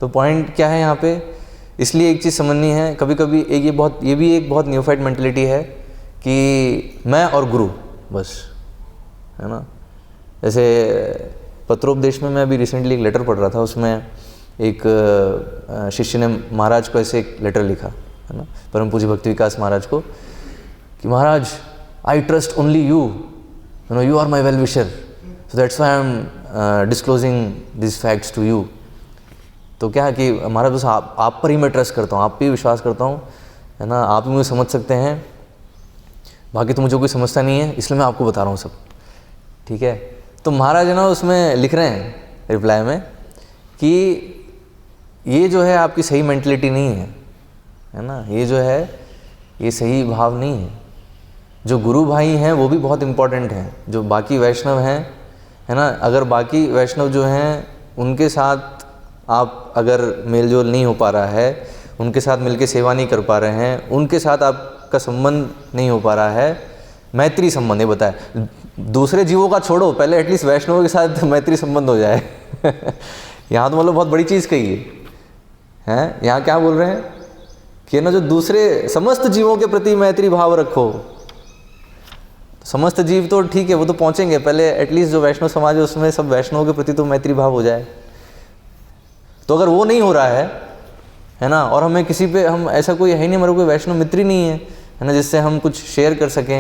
तो पॉइंट क्या है यहाँ पे, इसलिए एक चीज़ समझनी है, कभी कभी ये भी एक बहुत न्यूफाइड मेंटलिटी है कि मैं और गुरु बस, है ना। जैसे पत्रोपदेश में मैं अभी रिसेंटली एक लेटर पढ़ रहा था, उसमें एक शिष्य ने महाराज को ऐसे एक लेटर लिखा, है ना, परम पूज्य भक्ति विकास महाराज को, कि Maharaj I trust only you know, you are my well wisher, so that's why I am disclosing this facts to you. तो क्या है कि महाराज बस आप पर ही मैं ट्रस्ट करता हूँ, आप पे ही विश्वास करता हूँ, है ना, आप ही मुझे समझ सकते हैं, बाकी तो मुझे कोई समझता नहीं है, इसलिए मैं आपको बता रहा हूँ सब, ठीक है। तो महाराज है ना उसमें लिख रहे हैं रिप्लाई में कि ये जो है आपकी सही मेंटलिटी नहीं है ना, ये जो है ये सही भाव नहीं है। जो गुरु भाई हैं वो भी बहुत इम्पोर्टेंट हैं, जो बाकी वैष्णव हैं, है ना। अगर बाकी वैष्णव जो हैं उनके साथ आप अगर मेलजोल नहीं हो पा रहा है, उनके साथ मिलके सेवा नहीं कर पा रहे हैं, उनके साथ आपका संबंध नहीं हो पा रहा है, मैत्री संबंध ये बताया, दूसरे जीवों का छोड़ो, पहले एटलीस्ट वैष्णवों के साथ मैत्री संबंध हो जाए। यहाँ तो मतलब बहुत बड़ी चीज़ कही है। यहाँ क्या बोल रहे हैं कि ना जो दूसरे समस्त जीवों के प्रति मैत्री भाव रखो। समस्त जीव तो ठीक है, वो तो पहुँचेंगे, पहले एटलीस्ट जो वैष्णव समाज है उसमें सब वैष्णवों के प्रति तो मैत्री भाव हो जाए। तो अगर वो नहीं हो रहा है ना, और हमें किसी पे, हम ऐसा कोई है ही नहीं, हमारा कोई वैष्णव मित्र ही नहीं है ना, जिससे हम कुछ शेयर कर सकें,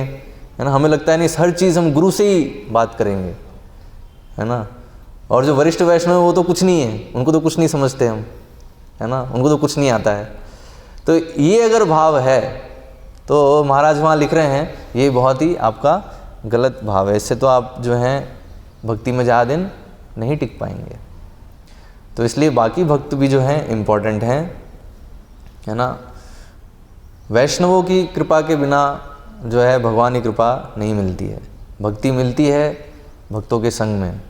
है ना। हमें लगता है नहीं हर चीज़ हम गुरु से ही बात करेंगे, है ना। और जो वरिष्ठ वैष्णव है वो तो कुछ नहीं है, उनको तो कुछ नहीं समझते हम, है ना, उनको तो कुछ नहीं आता है। तो ये अगर भाव है तो महाराज वहाँ लिख रहे हैं ये बहुत ही आपका गलत भाव है, इससे तो आप जो हैं भक्ति में ज़्यादा दिन नहीं टिक पाएंगे। तो इसलिए बाकी भक्त भी जो हैं इम्पोर्टेंट हैं, है ना। वैष्णवों की कृपा के बिना जो है भगवान की कृपा नहीं मिलती है, भक्ति मिलती है भक्तों के संग में,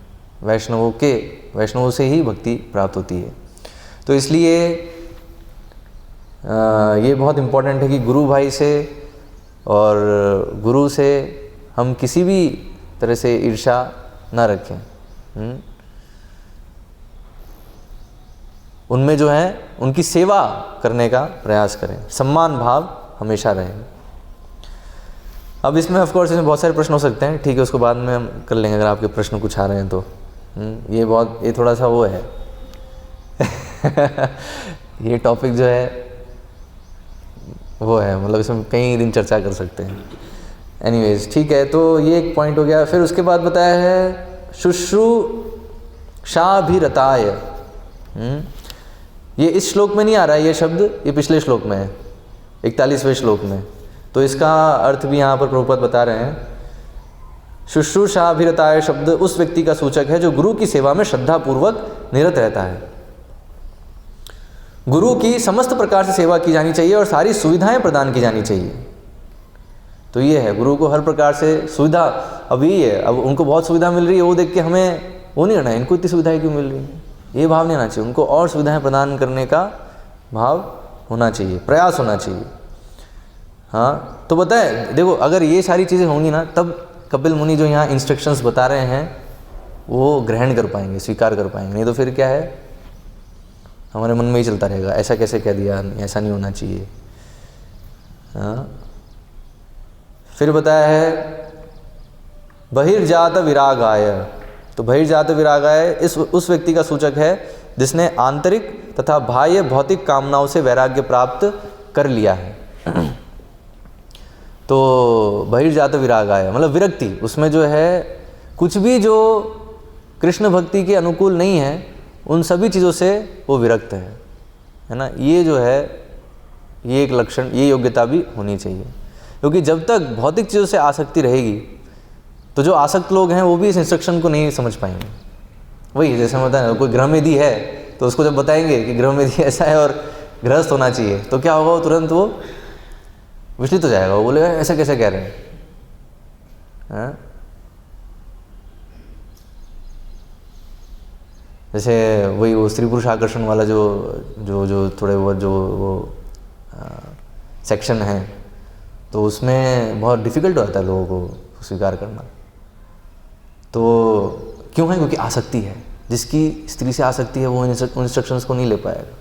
वैष्णवों से ही भक्ति प्राप्त होती है। तो इसलिए ये बहुत इम्पोर्टेंट है कि गुरु भाई से और गुरु से हम किसी भी तरह से ईर्ष्या ना रखें। उनमें जो है उनकी सेवा करने का प्रयास करें, सम्मान भाव हमेशा रहे। अब इसमें ऑफकोर्स इसमें बहुत सारे प्रश्न हो सकते हैं, ठीक है, उसको बाद में हम कर लेंगे अगर आपके प्रश्न कुछ आ रहे हैं तो। ये थोड़ा सा वो है ये टॉपिक जो है वो है, मतलब इसमें कई दिन चर्चा कर सकते हैं। एनीवेज ठीक है, तो ये एक पॉइंट हो गया। फिर उसके बाद बताया है शुश्रूषाभिरताय। ये इस श्लोक में नहीं आ रहा है ये शब्द, ये पिछले श्लोक में है, 41वें श्लोक में। तो इसका अर्थ भी यहाँ पर प्रभुपाद बता रहे हैं। शुश्रूषाभिरताय शब्द उस व्यक्ति का सूचक है जो गुरु की सेवा में श्रद्धापूर्वक निरत रहता है। गुरु की समस्त प्रकार से सेवा की जानी चाहिए और सारी सुविधाएं प्रदान की जानी चाहिए। तो ये है, गुरु को हर प्रकार से सुविधा, अब ये है, अब उनको बहुत सुविधा मिल रही है, वो देख के हमें वो नहीं रहना है, इनको इतनी सुविधाएं क्यों मिल रही है, ये भाव नहीं आना चाहिए। उनको और सुविधाएं प्रदान करने का भाव होना चाहिए, प्रयास होना चाहिए। हाँ, तो बताए देखो, अगर ये सारी चीज़ें होंगी ना, तब कपिल मुनि जो यहाँ इंस्ट्रक्शंस बता रहे हैं वो ग्रहण कर पाएंगे, स्वीकार कर पाएंगे। नहीं तो फिर क्या है, हमारे मन में ही चलता रहेगा, ऐसा कैसे कह दिया, ऐसा नहीं होना चाहिए। हाँ, फिर बताया है बहिर्जात विरागाय। तो बहिर्जात विरागाय उस व्यक्ति का सूचक है जिसने आंतरिक तथा बाह्य भौतिक कामनाओं से वैराग्य प्राप्त कर लिया है। तो बहिर्जात विरागाय मतलब विरक्ति, उसमें जो है कुछ भी जो कृष्ण भक्ति के अनुकूल नहीं है उन सभी चीज़ों से वो विरक्त है ना। ये जो है ये एक लक्षण, ये योग्यता भी होनी चाहिए, क्योंकि जब तक भौतिक चीज़ों से आसक्ति रहेगी तो जो आसक्त लोग हैं वो भी इस इंस्ट्रक्शन को नहीं समझ पाएंगे। वही जैसे हम बताएं, कोई गृहमेधी है तो उसको जब बताएंगे कि गृहमेधी ऐसा है और गृहस्थ होना चाहिए, तो क्या होगा, वो तुरंत वो विचलित हो जाएगा, वो बोलेगा ऐसा कैसे कह रहे हैं। जैसे वही वो स्त्री पुरुष आकर्षण वाला जो थोड़े बहुत जो वो सेक्शन है, तो उसमें बहुत डिफ़िकल्ट होता है लोगों को स्वीकार करना। तो क्यों है, क्योंकि आसक्ति है। जिसकी स्त्री से आसक्ति है वो इंस्ट्रक्शंस को नहीं ले पाएगा,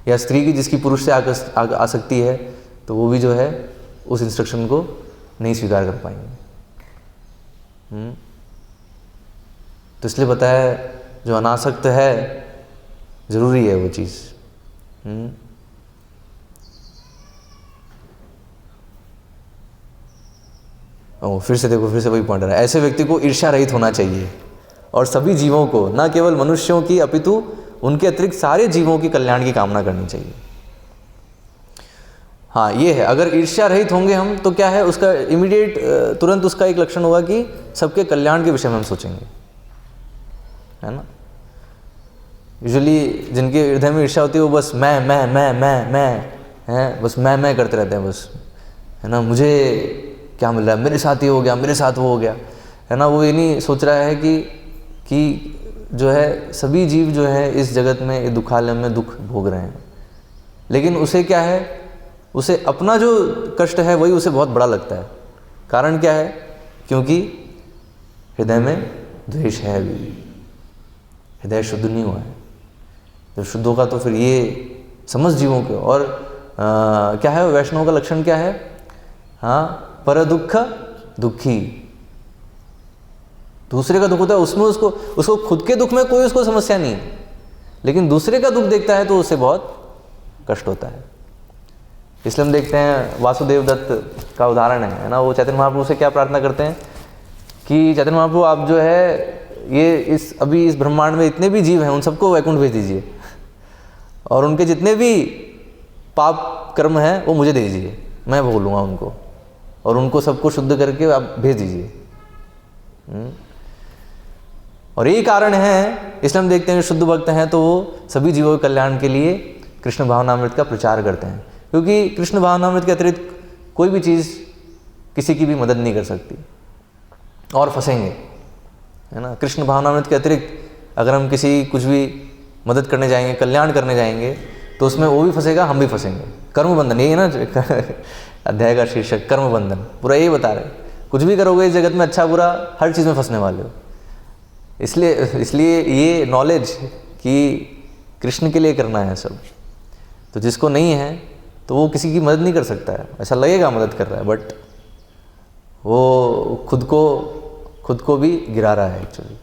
या स्त्री की जिसकी पुरुष से आसक्ति है तो वो भी जो है उस इंस्ट्रक्शन को नहीं स्वीकार कर पाएंगे। तो इसलिए बताया जो अनासक्त है ज़रूरी है वो चीज़। फिर से देखो, फिर से वही पॉइंट रहा है, ऐसे व्यक्ति को ईर्ष्या रहित होना चाहिए और सभी जीवों को, न केवल मनुष्यों की अपितु उनके अतिरिक्त सारे जीवों की कल्याण की कामना करनी चाहिए। हाँ, ये है, अगर ईर्ष्या रहित होंगे हम तो क्या है, उसका इमीडिएट तुरंत उसका एक लक्षण होगा कि सबके कल्याण के विषय में हम सोचेंगे, है ना। यूजुअली जिनके हृदय में ईर्ष्या होती है वो बस मैं हैं, बस मैं करते रहते हैं बस, है ना। मुझे क्या मिल रहा है, मेरे साथ ये हो गया, मेरे साथ वो हो गया, है ना। वो ये नहीं सोच रहा है कि जो है सभी जीव जो है इस जगत में, ये दुखालय में दुख भोग रहे हैं, लेकिन उसे क्या है, उसे अपना जो कष्ट है वही उसे बहुत बड़ा लगता है। कारण क्या है? क्योंकि हृदय में द्वेष है, अभी हृदय शुद्ध नहीं हुआ है। जब शुद्ध होगा तो फिर ये समस्त जीवों के, और क्या है वैष्णव का लक्षण क्या है? हाँ, पर दुख दुखी, दूसरे का दुख होता है उसमें उसको खुद के दुख में कोई उसको समस्या नहीं है, लेकिन दूसरे का दुख देखता है तो उससे बहुत कष्ट होता है। इसलिए हम देखते हैं वासुदेव दत्त का उदाहरण है ना। वो चैतन्य महाप्रभु से क्या प्रार्थना करते हैं कि चैतन्य महाप्रभु आप जो है ये अभी इस ब्रह्मांड में इतने भी जीव हैं उन सबको वैकुंठ भेज दीजिए, और उनके जितने भी पाप कर्म हैं वो मुझे दे दीजिए, मैं भोग लूँगा उनको, और उनको सबको शुद्ध करके आप भेज दीजिए। और यही कारण है, इसलिए हम देखते हैं शुद्ध भक्त हैं तो वो सभी जीवों के कल्याण के लिए कृष्ण भावनामृत का प्रचार करते हैं, क्योंकि कृष्ण भावनामृत के अतिरिक्त कोई भी चीज़ किसी की भी मदद नहीं कर सकती, और फंसेंगे, है ना। कृष्ण भावनामृत के अतिरिक्त अगर हम किसी कुछ भी मदद करने जाएंगे, कल्याण करने जाएंगे, तो उसमें वो भी फंसेगा, हम भी फंसेंगे। कर्म बंधन, यही है ना अध्याय का शीर्षक, कर्म बंधन, पूरा यही बता रहे। कुछ भी करोगे इस जगत में, अच्छा बुरा हर चीज़ में फंसने वाले हो। इसलिए ये नॉलेज कि कृष्ण के लिए करना है सब, तो जिसको नहीं है तो वो किसी की मदद नहीं कर सकता है। ऐसा लगेगा मदद कर रहा है, बट वो खुद को भी गिरा रहा है एक्चुअली।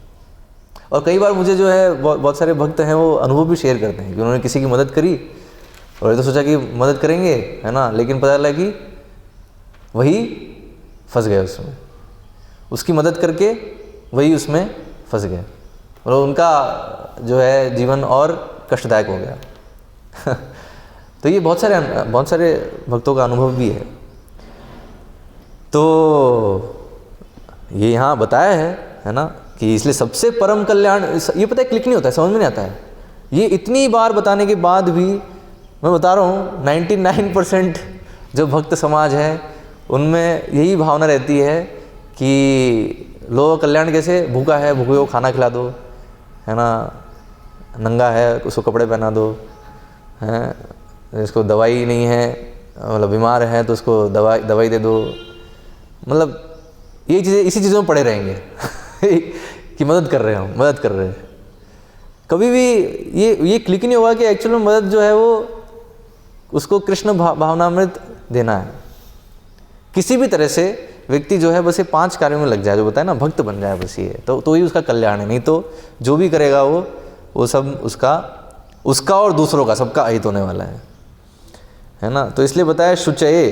और कई बार मुझे जो है बहुत सारे भक्त हैं वो अनुभव भी शेयर करते हैं कि उन्होंने किसी की मदद करी, और ये तो सोचा कि मदद करेंगे, है ना, लेकिन पता चला कि वही फंस गए उसमें, उसकी मदद करके वही उसमें फंस गए, और उनका जो है जीवन और कष्टदायक हो गया। तो ये बहुत सारे भक्तों का अनुभव भी है। तो ये यहाँ बताया है ना, कि इसलिए सबसे परम कल्याण, ये पता है क्लिक नहीं होता है, समझ में नहीं आता है। ये इतनी बार बताने के बाद भी मैं बता रहा हूँ 99% जो भक्त समाज है उनमें यही भावना रहती है कि लो कल्याण कैसे, भूखा है भूखे को खाना खिला दो, है ना, नंगा है उसको कपड़े पहना दो, हैं, इसको दवाई नहीं है, मतलब बीमार है तो उसको दवाई दे दो, मतलब ये चीज़ें इसी चीज़ों में पड़े रहेंगे कि मदद कर रहे हैं, मदद कर रहे हैं। कभी भी ये क्लिक नहीं होगा कि एक्चुअल में मदद जो है वो उसको कृष्ण भावनामृत देना है। किसी भी तरह से व्यक्ति जो है बस ये 5 कार्यों में लग जाए, जो बताए ना, भक्त बन जाए, बस ये तो ही उसका कल्याण है। नहीं तो जो भी करेगा वो सब उसका और दूसरों का सबका अहित होने वाला है ना। तो इसलिए बताया शुचये।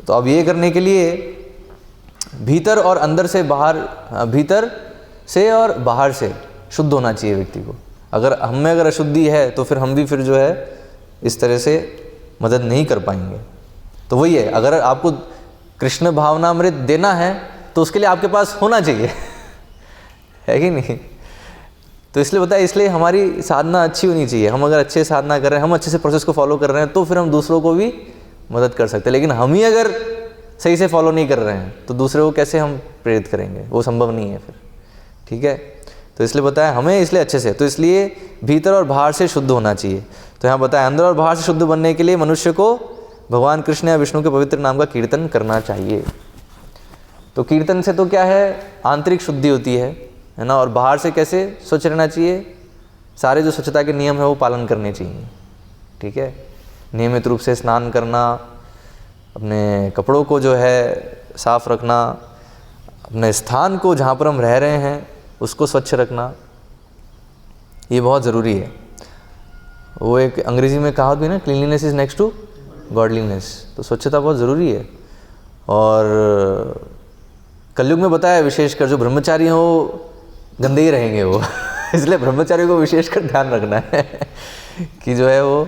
तो अब ये करने के लिए भीतर और अंदर से बाहर, भीतर से और बाहर से शुद्ध होना चाहिए व्यक्ति को। अगर हम में अगर अशुद्धि है तो फिर हम भी फिर जो है इस तरह से मदद नहीं कर पाएंगे। तो वही है, अगर आपको कृष्ण भावनामृत देना है तो उसके लिए आपके पास होना चाहिए है कि नहीं। तो इसलिए बताया, इसलिए हमारी साधना अच्छी होनी चाहिए। हम अगर अच्छे साधना कर रहे हैं, हम अच्छे से प्रोसेस को फॉलो कर रहे हैं, तो फिर हम दूसरों को भी मदद कर सकते हैं। लेकिन हम ही अगर सही से फॉलो नहीं कर रहे हैं तो दूसरे को कैसे हम प्रेरित करेंगे, वो संभव नहीं है फिर, ठीक है। तो इसलिए बताया हमें इसलिए अच्छे से, तो इसलिए भीतर और बाहर से शुद्ध होना चाहिए। तो यहाँ बताया अंदर और बाहर से शुद्ध बनने के लिए मनुष्य को भगवान कृष्ण या विष्णु के पवित्र नाम का कीर्तन करना चाहिए। तो कीर्तन से तो क्या है, आंतरिक शुद्धि होती है ना। और बाहर से कैसे स्वच्छ रहना चाहिए, सारे जो स्वच्छता के नियम है वो पालन करने चाहिए, ठीक है। नियमित रूप से स्नान करना, अपने कपड़ों को जो है साफ रखना, अपने स्थान को जहाँ पर हम रह रहे हैं उसको स्वच्छ रखना, ये बहुत ज़रूरी है। वो एक अंग्रेज़ी में कहावत भी ना, cleanliness is next to godliness. तो स्वच्छता बहुत ज़रूरी है। और कलयुग में बताया विशेषकर जो ब्रह्मचारी हैं वो गंदे ही रहेंगे वो इसलिए ब्रह्मचारी को विशेषकर ध्यान रखना है कि जो है वो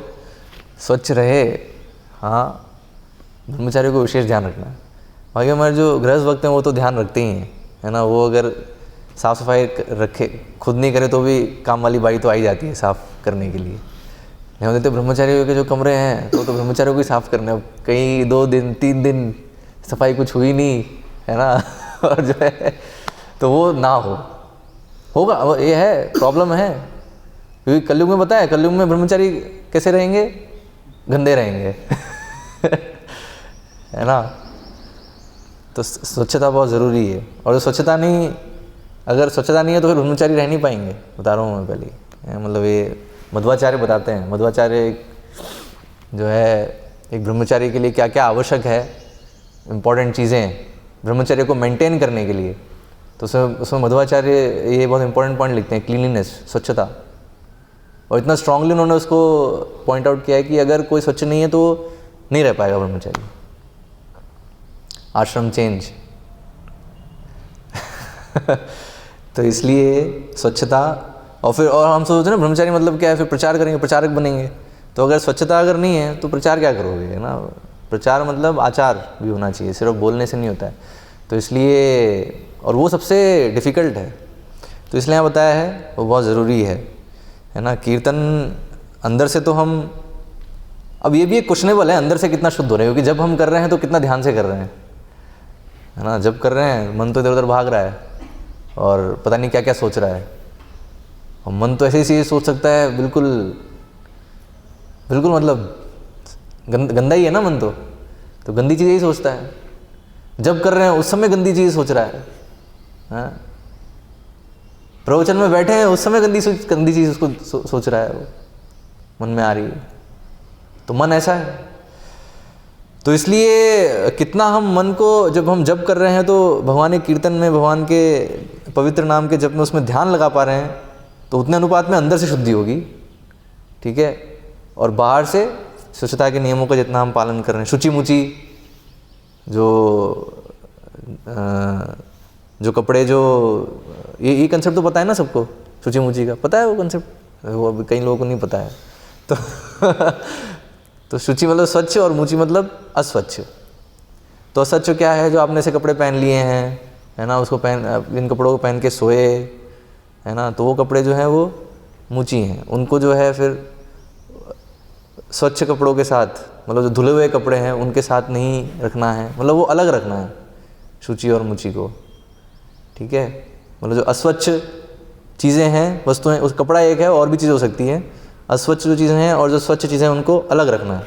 स्वच्छ रहे। हाँ, ब्रह्मचारी को विशेष ध्यान रखना है। बाकी हमारे जो गृहस्थ भक्त हैं वो तो ध्यान रखते ही हैं, है ना। वो अगर साफ़ सफाई रखे, खुद नहीं करे तो भी काम वाली बाई तो आ ही जाती है साफ़ करने के लिए। नहीं होते तो ब्रह्मचारियों के जो कमरे हैं तो ब्रह्मचारियों को ही साफ़ करने, अब कई 2 दिन 3 दिन सफाई कुछ हुई नहीं है ना और जो है तो वो ना होगा, ये है प्रॉब्लम है। क्योंकि कलयुग में बताया, कलयुग में ब्रह्मचारी कैसे रहेंगे, गंदे रहेंगे है ना। तो स्वच्छता बहुत ज़रूरी है, और जो स्वच्छता नहीं, अगर स्वच्छता नहीं है तो फिर ब्रह्मचारी रह नहीं पाएंगे, बता रहा हूँ मैं पहले। मतलब ये मध्वाचार्य बताते हैं, मध्वाचार्य जो है एक ब्रह्मचारी के लिए क्या क्या आवश्यक है, इम्पॉर्टेंट चीज़ें ब्रह्मचर्य को मेंटेन करने के लिए। तो उसमें मध्वाचार्य ये बहुत इंपॉर्टेंट पॉइंट लिखते हैं, क्लीनलीनेस, स्वच्छता। और इतना स्ट्रांगली उन्होंने उसको पॉइंट आउट किया है कि अगर कोई स्वच्छ नहीं है तो नहीं रह पाएगा ब्रह्मचारी। आश्रम चेंज तो इसलिए स्वच्छता, और हम सोचते हैं ना ब्रह्मचारी मतलब क्या है, फिर प्रचार करेंगे, प्रचारक बनेंगे। तो अगर स्वच्छता अगर नहीं है तो प्रचार क्या करोगे, है ना। प्रचार मतलब आचार भी होना चाहिए, सिर्फ बोलने से नहीं होता है। तो इसलिए, और वो सबसे डिफ़िकल्ट है, तो इसलिए यहाँ बताया है वो बहुत ज़रूरी है ना। कीर्तन अंदर से तो हम, अब ये भी एक क्वेश्चनेबल है अंदर से कितना शुद्ध हो रहे हैं, क्योंकि जब हम कर रहे हैं तो कितना ध्यान से कर रहे हैं, है ना। जब कर रहे हैं मन तो इधर उधर भाग रहा है और पता नहीं क्या क्या सोच रहा है, और मन तो ऐसे ही सोच सकता है, बिल्कुल मतलब गंदा ही है ना मन, तो गंदी चीज़ ही सोचता है। जब कर रहे हैं उस समय गंदी चीज़ सोच रहा है, हाँ? प्रवचन में बैठे हैं उस समय गंदी चीज़ उसको सोच रहा है, वो मन में आ रही है। तो मन ऐसा है, तो इसलिए कितना हम मन को जब हम जप कर रहे हैं तो भगवान के कीर्तन में, भगवान के पवित्र नाम के जप में उसमें ध्यान लगा पा रहे हैं, तो उतने अनुपात में अंदर से शुद्धि होगी, ठीक है। और बाहर से स्वच्छता के नियमों का जितना हम पालन कर रहे हैं, शुचि मुचि, जो कपड़े, जो ये कंसेप्ट तो पता है ना सबको, शुचि मुचि का पता है वो कंसेप्ट, वो अभी कई लोगों को नहीं पता है। तो शुचि मतलब स्वच्छ और मुचि मतलब अस्वच्छ। तो अस्वच्छ क्या है, जो आपने से कपड़े पहन लिए हैं, है ना, उसको इन कपड़ों को पहन के सोए, है ना, तो वो कपड़े जो हैं वो मुचि हैं। उनको जो है फिर स्वच्छ कपड़ों के साथ, मतलब जो धुले हुए कपड़े हैं उनके साथ नहीं रखना है, मतलब वो अलग रखना है शुचि और मुचि को, ठीक है। मतलब जो अस्वच्छ चीज़ें हैं, वस्तुएं, उस कपड़ा एक है और भी चीज़ हो सकती है, अस्वच्छ जो चीज़ें हैं और जो स्वच्छ चीज़ें हैं उनको अलग रखना है।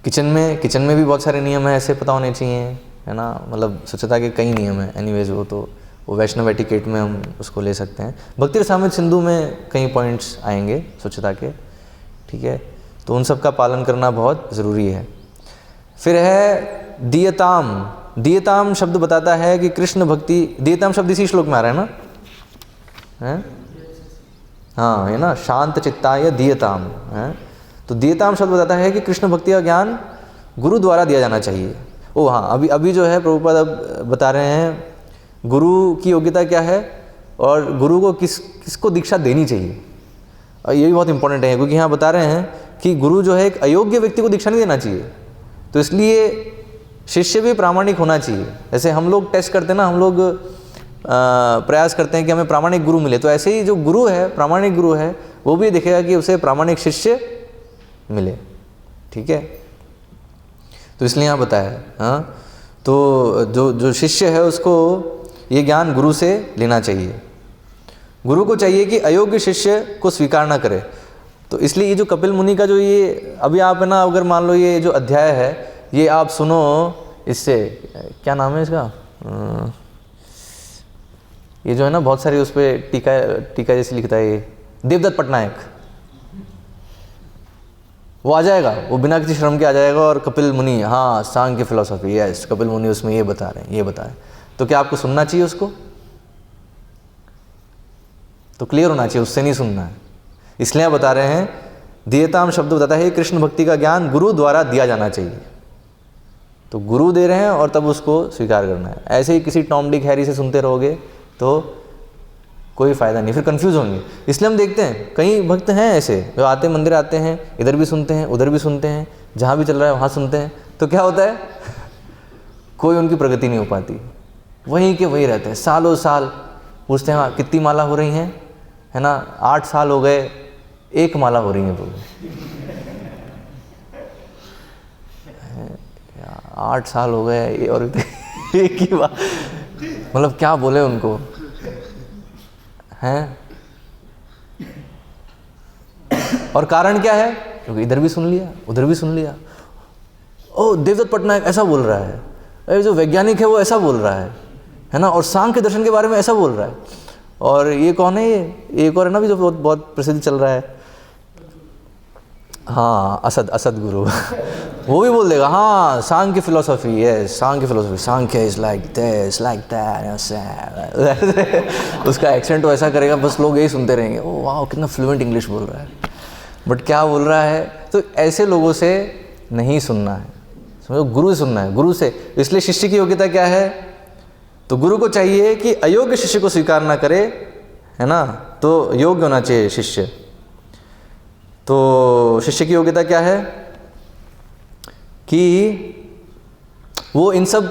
किचन में भी बहुत सारे नियम हैं, ऐसे पता होने चाहिए, है ना। मतलब स्वच्छता के कई नियम हैं, एनीवेज वो वैष्णव एटिकेट में हम उसको ले सकते हैं। भक्ति रसामृत सिंधु में कई पॉइंट्स आएंगे स्वच्छता के, ठीक है। तो उन सब का पालन करना बहुत ज़रूरी है। फिर है दीयताम। दीयताम शब्द बताता है कि कृष्ण भक्ति, दीयताम शब्द इसी श्लोक में आ रहा है ना, है हाँ, है ना, शांत चित्ताय दीयताम है। तो दीयताम शब्द बताता है कि कृष्ण भक्ति का ज्ञान गुरु द्वारा दिया जाना चाहिए। ओ हाँ, अभी जो है प्रभुपाद अब बता रहे हैं गुरु की योग्यता क्या है और गुरु को किसको दीक्षा देनी चाहिए। और ये भी बहुत इंपॉर्टेंट है, क्योंकि यहाँ बता रहे हैं कि गुरु जो है एक अयोग्य व्यक्ति को दीक्षा नहीं देना चाहिए। तो इसलिए शिष्य भी प्रामाणिक होना चाहिए। जैसे हम लोग टेस्ट करते हैं ना, हम लोग प्रयास करते हैं कि हमें प्रामाणिक गुरु मिले, तो ऐसे ही जो गुरु है, प्रामाणिक गुरु है, वो भी देखेगा कि उसे प्रामाणिक शिष्य मिले, ठीक है। तो इसलिए यहाँ बताया, हाँ, तो जो शिष्य है उसको ये ज्ञान गुरु से लेना चाहिए। गुरु को चाहिए कि अयोग्य शिष्य को स्वीकार ना करे। तो इसलिए ये जो कपिल मुनि का जो ये अभी आप है ना, अगर मान लो ये जो अध्याय है ये आप सुनो, इससे क्या नाम है इसका, ये जो है ना बहुत सारी उस पर टीका जैसे लिखता है, ये देवदत्त पटनायक, वो आ जाएगा, वो बिना किसी श्रम के आ जाएगा। और कपिल मुनि, हाँ, सांख्य फिलोसॉफी, यस, कपिल मुनि उसमें ये बता रहे हैं, ये बता रहे हैं, तो क्या आपको सुनना चाहिए उसको? तो क्लियर होना चाहिए, उससे नहीं सुनना है। इसलिए बता रहे हैं दीयताम शब्द बताता है कृष्ण भक्ति का ज्ञान गुरु द्वारा दिया जाना चाहिए। तो गुरु दे रहे हैं और तब उसको स्वीकार करना है। ऐसे ही किसी टॉम डिक हैरी से सुनते रहोगे तो कोई फ़ायदा नहीं, फिर कंफ्यूज होंगे। इसलिए हम देखते हैं कई भक्त हैं ऐसे जो आते मंदिर आते हैं, इधर भी सुनते हैं उधर भी सुनते हैं, जहाँ भी चल रहा है वहाँ सुनते हैं, तो क्या होता है कोई उनकी प्रगति नहीं हो पाती, वहीं के वहीं रहते हैं, सालों साल पूछते हैं हाँ कितनी माला हो रही हैं, है ना, 8 साल हो गए, एक माला हो रही है प्रभु। 8 साल हो गए और एक ही बार, मतलब क्या बोले उनको, हैं? और कारण क्या है? क्योंकि इधर भी सुन लिया, उधर भी सुन लिया। ओ, देवदत्त पटनायक ऐसा बोल रहा है, अरे जो वैज्ञानिक है वो ऐसा बोल रहा है ना, और सांख्य दर्शन के बारे में ऐसा बोल रहा है। और ये कौन है, ये एक और है ना भी जो बहुत बहुत प्रसिद्ध चल रहा है, हाँ, असद गुरु वो भी बोल देगा, हाँ Samkhya philosophy, yes Samkhya philosophy, Samkhya is like this like that, उसका एक्सेंट तो ऐसा करेगा, बस लोग यही सुनते रहेंगे, ओ वाह कितना फ्लुएंट इंग्लिश बोल रहा है। बट क्या बोल रहा है? तो ऐसे लोगों से नहीं सुनना है, समझो, गुरु से सुनना है, गुरु से। इसलिए शिष्य की योग्यता क्या है? तो गुरु को चाहिए कि अयोग्य शिष्य को स्वीकार ना करे, है ना, तो योग्य होना चाहिए शिष्य। तो शिष्य की योग्यता क्या है कि वो इन सब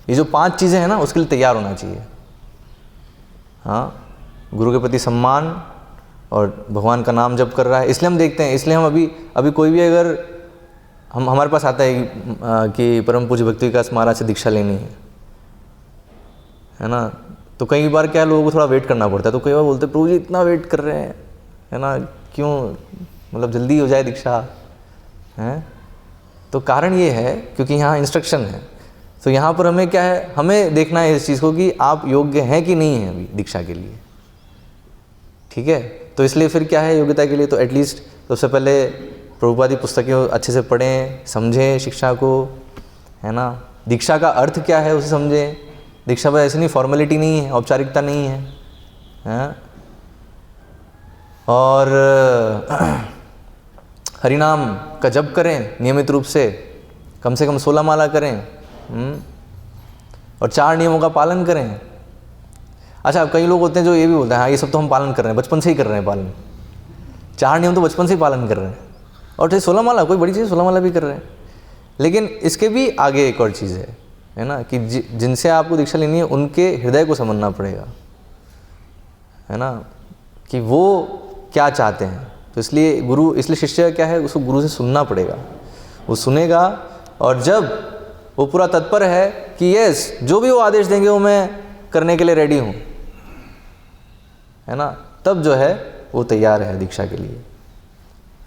ये जो 5 चीज़ें हैं ना, उसके लिए तैयार होना चाहिए। हाँ, गुरु के प्रति सम्मान, और भगवान का नाम जप कर रहा है। इसलिए हम देखते हैं, इसलिए हम अभी कोई भी अगर हमारे पास आता है कि परम पूज्य भक्ति विकास महाराज से दीक्षा लेनी है ना, तो कई बार क्या लोगों को थोड़ा वेट करना पड़ता है। तो कई बार बोलते हैं प्रभु जी इतना वेट कर रहे हैं, है ना, क्यों, मतलब जल्दी हो जाए दीक्षा, है। तो कारण ये है क्योंकि यहाँ इंस्ट्रक्शन है। तो यहाँ पर हमें क्या है, हमें देखना है इस चीज़ को कि आप योग्य हैं कि नहीं हैं अभी दीक्षा के लिए, ठीक है। तो इसलिए फिर क्या है योग्यता के लिए, तो एटलीस्ट सबसे पहले प्रभुपाद की पुस्तकें अच्छे से पढ़ें, समझें शिक्षा को, है ना। दीक्षा का अर्थ क्या है उसे समझें। दीक्षा बस ऐसी नहीं, फॉर्मेलिटी नहीं है, औपचारिकता नहीं है, हैं? और हरिनाम का जप करें नियमित रूप से कम 16 माला करें, और 4 नियमों का पालन करें। अच्छा, कई लोग होते हैं जो ये भी बोलते हैं, हाँ ये सब तो हम पालन कर रहे हैं, बचपन से ही कर रहे हैं पालन, 4 नियम तो बचपन से ही पालन कर रहे हैं, और 16 माला कोई बड़ी चीज़, 16 माला भी कर रहे हैं। लेकिन इसके भी आगे एक और चीज़ है ना, कि जिनसे आपको दीक्षा लेनी है उनके हृदय को समझना पड़ेगा, है ना, कि वो क्या चाहते हैं। तो इसलिए शिष्य क्या है, उसको गुरु से सुनना पड़ेगा। वो सुनेगा, और जब वो पूरा तत्पर है कि यस जो भी वो आदेश देंगे वो मैं करने के लिए रेडी हूँ, है ना, तब जो है वो तैयार है दीक्षा के लिए।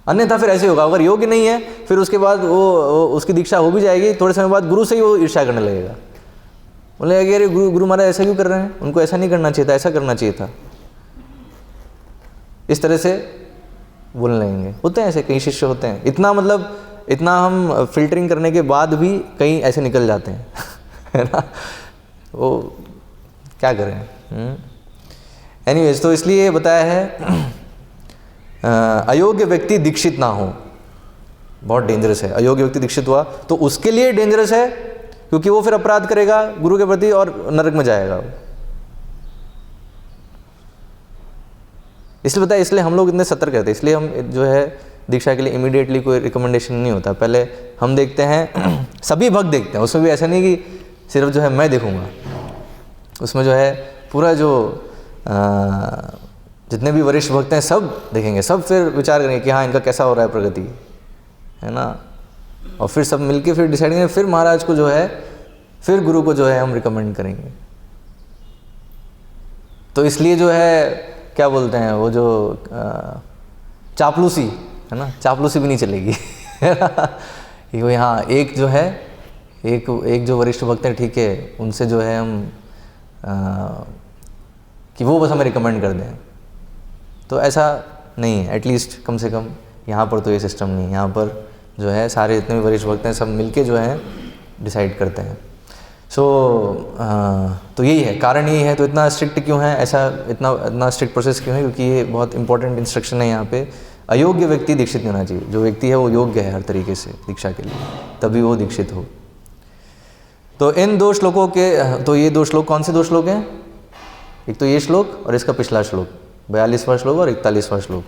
अन्यथा फिर ऐसे होगा, अगर योग्य नहीं है फिर उसके बाद वो उसकी दीक्षा हो भी जाएगी, थोड़े समय बाद गुरु से ही वो ईर्ष्या करने लगेगा, बोलेगा अरे गुरु महाराज ऐसा क्यों कर रहे हैं, उनको ऐसा नहीं करना चाहिए था, ऐसा करना चाहिए था, इस तरह से बोलने लगेंगे। होते हैं ऐसे कई शिष्य होते हैं, इतना हम फिल्टरिंग करने के बाद भी कई ऐसे निकल जाते हैं है ना, वो क्या करें। एनीवेज, तो इसलिए बताया है अयोग्य व्यक्ति दीक्षित ना हो, बहुत डेंजरस है। अयोग्य व्यक्ति दीक्षित हुआ तो उसके लिए डेंजरस है, क्योंकि वो फिर अपराध करेगा गुरु के प्रति और नरक में जाएगा। इसलिए बताया, इसलिए हम लोग इतने सतर्क रहते हैं। इसलिए हम जो है दीक्षा के लिए इमीडिएटली कोई रिकमेंडेशन नहीं होता, पहले हम देखते हैं सभी भक्त देखते हैं, उसमें भी ऐसा नहीं कि सिर्फ जो है मैं देखूंगा, उसमें जो है पूरा जो जितने भी वरिष्ठ भक्त हैं सब देखेंगे, सब फिर विचार करेंगे कि हाँ इनका कैसा हो रहा है प्रगति, है ना, और फिर सब मिलके फिर डिसाइड करेंगे, फिर महाराज को जो है, फिर गुरु को जो है हम रिकमेंड करेंगे। तो इसलिए जो है क्या बोलते हैं वो जो चापलूसी है ना, चापलूसी भी नहीं चलेगी ये हाँ एक जो है एक जो वरिष्ठ भक्त हैं, ठीक है, उनसे जो है हम कि वो बस हमें रिकमेंड कर दें, तो ऐसा नहीं है। एटलीस्ट कम से कम यहाँ पर तो ये सिस्टम नहीं है। यहाँ पर जो है सारे जितने भी वरिष्ठ भक्त हैं सब मिलके जो है डिसाइड करते हैं। तो यही है, कारण यही है। तो इतना स्ट्रिक्ट क्यों है, ऐसा इतना स्ट्रिक्ट प्रोसेस क्यों है, क्योंकि ये बहुत इंपॉर्टेंट इंस्ट्रक्शन है यहाँ पे। अयोग्य व्यक्ति दीक्षित नहीं होना चाहिए, जो व्यक्ति है वो योग्य है हर तरीके से दीक्षा के लिए, तभी वो दीक्षित हो। तो इन 2 श्लोकों के, तो ये 2 श्लोक कौन से 2 श्लोक हैं, एक तो ये श्लोक और इसका पिछला श्लोक 42वां श्लोक और 41वां श्लोक।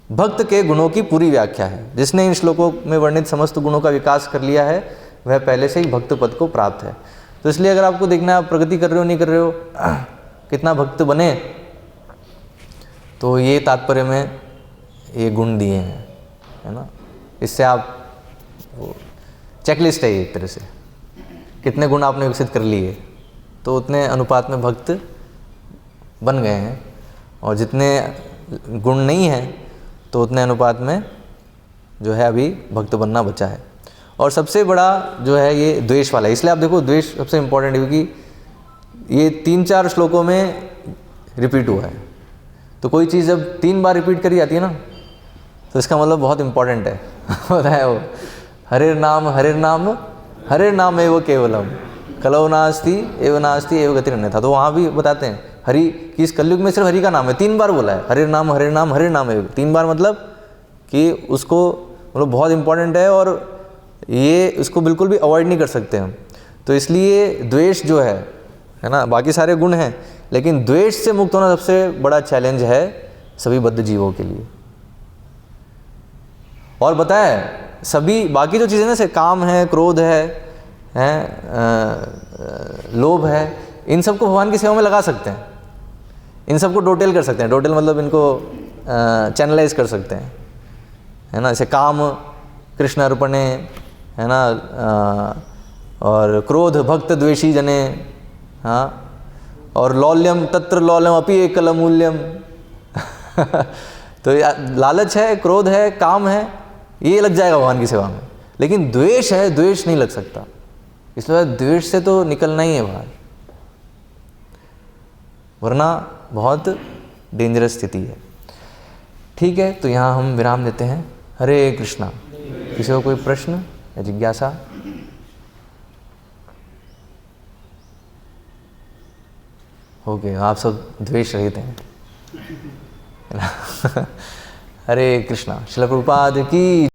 भक्त के गुणों की पूरी व्याख्या है। जिसने इन श्लोकों में वर्णित समस्त गुणों का विकास कर लिया है वह पहले से ही भक्त पद को प्राप्त है। तो इसलिए अगर आपको देखना है आप प्रगति कर रहे हो नहीं कर रहे हो, कितना भक्त बने, तो ये तात्पर्य में ये गुण दिए हैं, है ना। इससे आप चेकलिस्ट है ये एक तरह से, कितने गुण आपने विकसित कर लिए तो उतने अनुपात में भक्त बन गए हैं, और जितने गुण नहीं हैं तो उतने अनुपात में जो है अभी भक्त बनना बचा है। और सबसे बड़ा जो है ये द्वेष वाला है, इसलिए आप देखो द्वेष सबसे इम्पोर्टेंट है, क्योंकि ये 3-4 श्लोकों में रिपीट हुआ है। तो कोई चीज़ जब 3 बार रिपीट करी जाती है ना, तो इसका मतलब बहुत इम्पोर्टेंट है। बताया वो हरे नाम एव केवलम कलौ नास्ति एव गतिरन्यथा। तो वहाँ भी बताते हैं हरि कि इस कलयुग में सिर्फ हरि का नाम है, 3 बार बोला है, हरे नाम एव, 3 बार, मतलब कि उसको मतलब बहुत इम्पोर्टेंट है, और ये इसको बिल्कुल भी अवॉइड नहीं कर सकते हम। तो इसलिए द्वेष जो है ना, बाकी सारे गुण हैं, लेकिन द्वेष से मुक्त होना सबसे बड़ा चैलेंज है सभी बद्ध जीवों के लिए। और बताया सभी बाकी जो चीज़ें ना, जैसे काम है, क्रोध है, लोभ है, इन सबको भगवान की सेवा में लगा सकते हैं, इन सबको डोटेल कर सकते हैं। डोटेल मतलब इनको चैनलाइज कर सकते हैं, है ना। जैसे काम कृष्ण अर्पणे, है ना, और क्रोध भक्त द्वेषी जने, हाँ, और लौल्यम तत्र लौल्यम अपि एकल मूल्यम। तो लालच है, क्रोध है, काम है, ये लग जाएगा भगवान की सेवा में, लेकिन द्वेष है, द्वेष नहीं लग सकता। इसलिए द्वेष से तो निकलना ही है बाहर, वरना बहुत डेंजरस स्थिति है। ठीक है, तो यहाँ हम विराम देते हैं। हरे कृष्णा। किसी को कोई प्रश्न या जिज्ञासा? हो गया, आप सब द्वेष रहित हैं। हरे कृष्णा। श्रील प्रभुपाद की